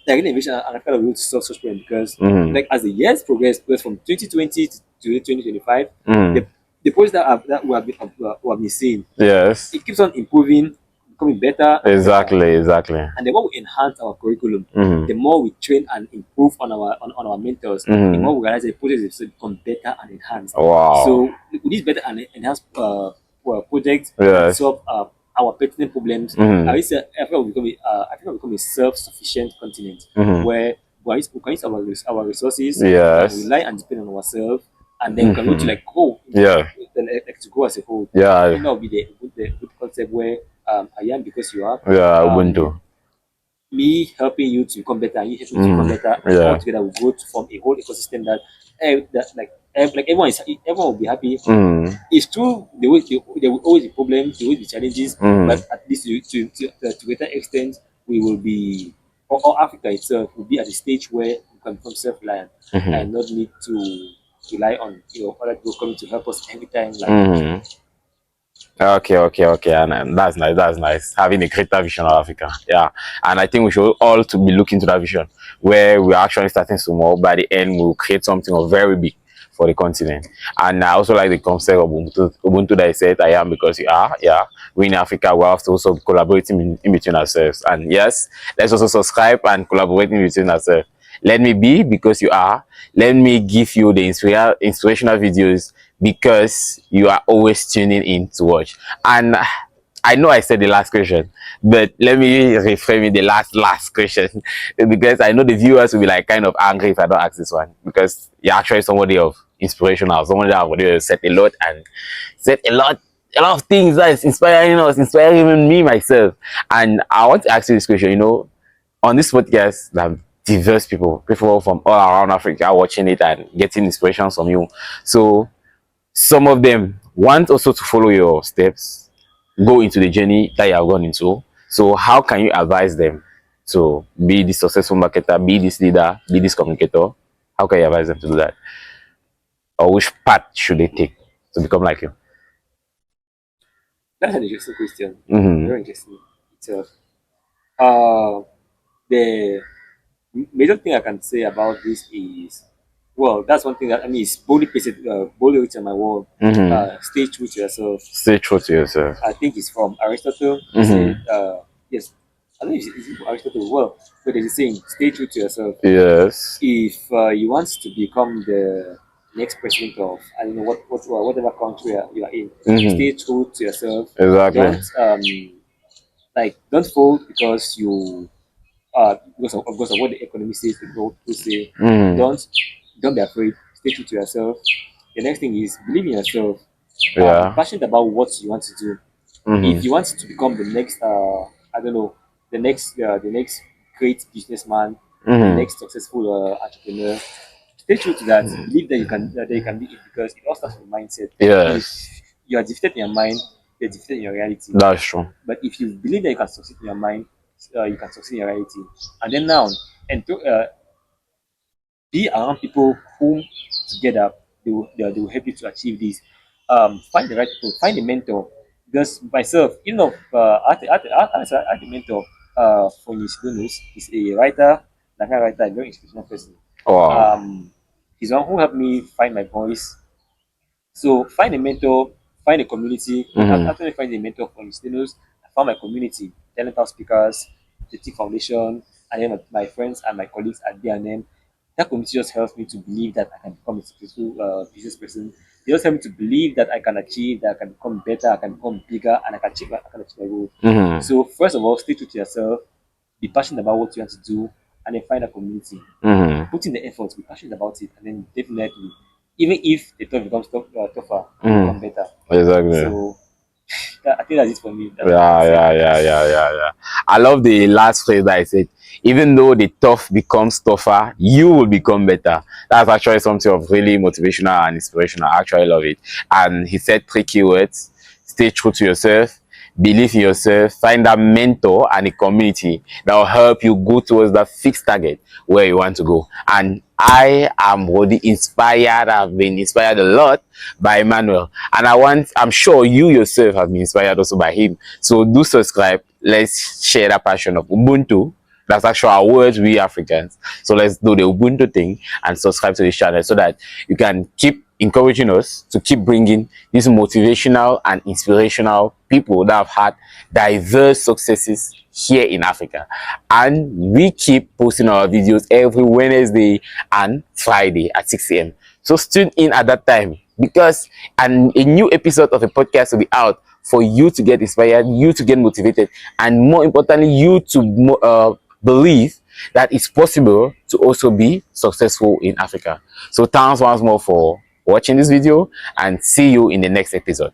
S1: like innovation and Africa will be able to solve such problem because
S2: Mm-hmm.
S1: like as the years progress, because from 2020 to 2025,
S2: Mm-hmm.
S1: the projects that we have been seeing,
S2: Yes.
S1: it keeps on improving, becoming better and better.
S2: Exactly. Exactly.
S1: And the more we enhance our curriculum,
S2: Mm-hmm.
S1: the more we train and improve on our mentors, the
S2: Mm-hmm.
S1: more we realize the project is become better and enhanced.
S2: Wow.
S1: So with these better and enhanced projects that
S2: Yes.
S1: solve our pertinent problems, I
S2: Mm-hmm.
S1: would say Africa will become a self-sufficient continent
S2: Mm-hmm.
S1: where we can use our resources, we can
S2: Yes.
S1: rely and depend on ourselves, and then we can go to
S2: Mm-hmm.
S1: like go
S2: Yeah.
S1: like to go as a whole. I
S2: Yeah.
S1: think that would be the good concept where I am because you are.
S2: Yeah.
S1: Um,
S2: Ubuntu.
S1: Me helping you to become better and you helping me to become
S2: Mm-hmm.
S1: better, and all
S2: Yeah.
S1: together we grow to form a whole ecosystem that like everyone will be happy.
S2: Mm-hmm.
S1: It's true there will always be problems, there will always be challenges, but
S2: Mm-hmm.
S1: at least to a greater extent we will be or Africa itself will be at a stage where we can become self-reliant
S2: Mm-hmm.
S1: and not need to rely on other people coming to help us every time like
S2: Mm-hmm. Okay, okay, okay, and that's nice. That's nice. Having a greater vision of Africa, yeah. And I think we should all to be looking to that vision, where we're actually starting small. By the end, we'll create something of very big for the continent. And I also like the concept of Ubuntu. Ubuntu that I said I am because you are. Yeah, we in Africa we have to also collaborating in between ourselves. And yes, let's also subscribe and collaborate in between ourselves. Let me be because you are. Let me give you the inspirational videos because you are always tuning in to watch. And I know I said the last question, but let me reframe it the last question because I know the viewers will be like kind of angry if I don't ask this one because you're actually somebody of inspirational, somebody that have already said a lot and said a lot of things that is inspiring us, inspiring even me myself. And I want to ask you this question, on this podcast, that diverse people from all around Africa watching it and getting inspirations from you. So some of them want also to follow your steps, go into the journey that you have gone into. So how can you advise them to be this successful marketer, be this leader, be this communicator? How can you advise them to do that? Or which path should they take to become like you?
S1: that's an interesting question.
S2: Mm-hmm.
S1: Very interesting itself. Uh, the major thing I can say about this is, well, that's one thing that I mean, it's boldly written on my wall.
S2: Mm-hmm.
S1: Stay true to yourself.
S2: Stay true to yourself.
S1: I think it's from Aristotle. He said,
S2: Mm-hmm.
S1: yes, I don't know if it's from Aristotle. Well, but there's a saying, stay true to yourself.
S2: Yes.
S1: If you want to become the next president of, I don't know, whatever country you are in,
S2: Mm-hmm.
S1: stay true to yourself.
S2: Exactly.
S1: Don't fold because you because of what the economy says, the people say.
S2: Mm-hmm.
S1: Don't don't be afraid. Stay true to yourself. The next thing is believe in yourself. Be
S2: Yeah.
S1: passionate about what you want to do. If
S2: Mm-hmm.
S1: you want to become the next, I don't know, the next great businessman, the
S2: Mm-hmm.
S1: next successful entrepreneur, stay true to that. Believe that you can be it because it all starts from mindset. If
S2: Yes.
S1: you are defeated in your mind, you're defeated in your reality.
S2: That's true.
S1: But if you believe that you can succeed in your mind, you can succeed in your reality. And then now, and be around people whom together they will help you to achieve this. Find the right people, find a mentor. Because myself, I had a mentor for Nisibunus. He's a writer, like a writer, a very inspirational person.
S2: Wow.
S1: Um, he's the one who helped me find my voice. So find a mentor, find a community.
S2: Mm-hmm.
S1: After I find a mentor for Instinos, I found my community, Talent House Speakers, the T Foundation, and then my friends and my colleagues at B&M. That community just helps me to believe that I can become a successful business person. They just help me to believe that I can achieve, that I can become better, I can become bigger, and I can achieve my goal.
S2: Mm-hmm.
S1: So first of all, stay true to yourself, be passionate about what you want to do, and then find a community.
S2: Mm-hmm.
S1: Put in the effort, be passionate about it, and then definitely, even if the tough becomes tougher, it will become better.
S2: Exactly.
S1: So I think that's it for me. That's what I
S2: Yeah,
S1: can say.
S2: yeah. I love the last phrase that I said. Even though the tough becomes tougher, you will become better. That's actually something of really motivational and inspirational. I actually love it. And he said three keywords: stay true to yourself, believe in yourself, find a mentor and a community that will help you go towards that fixed target where you want to go. And I am really inspired. I've been inspired a lot by Emmanuel, and I'm sure you yourself have been inspired also by him. So do subscribe. Let's share that passion of Ubuntu. That's actually our words, we Africans. So let's do the Ubuntu thing and subscribe to this channel so that you can keep encouraging us to keep bringing these motivational and inspirational people that have had diverse successes here in Africa. And we keep posting our videos every Wednesday and Friday at 6 a.m. So tune in at that time, because a new episode of a podcast will be out for you to get inspired, you to get motivated, and more importantly, you to believe that it's possible to also be successful in Africa. So thanks once more for watching this video, and see you in the next episode.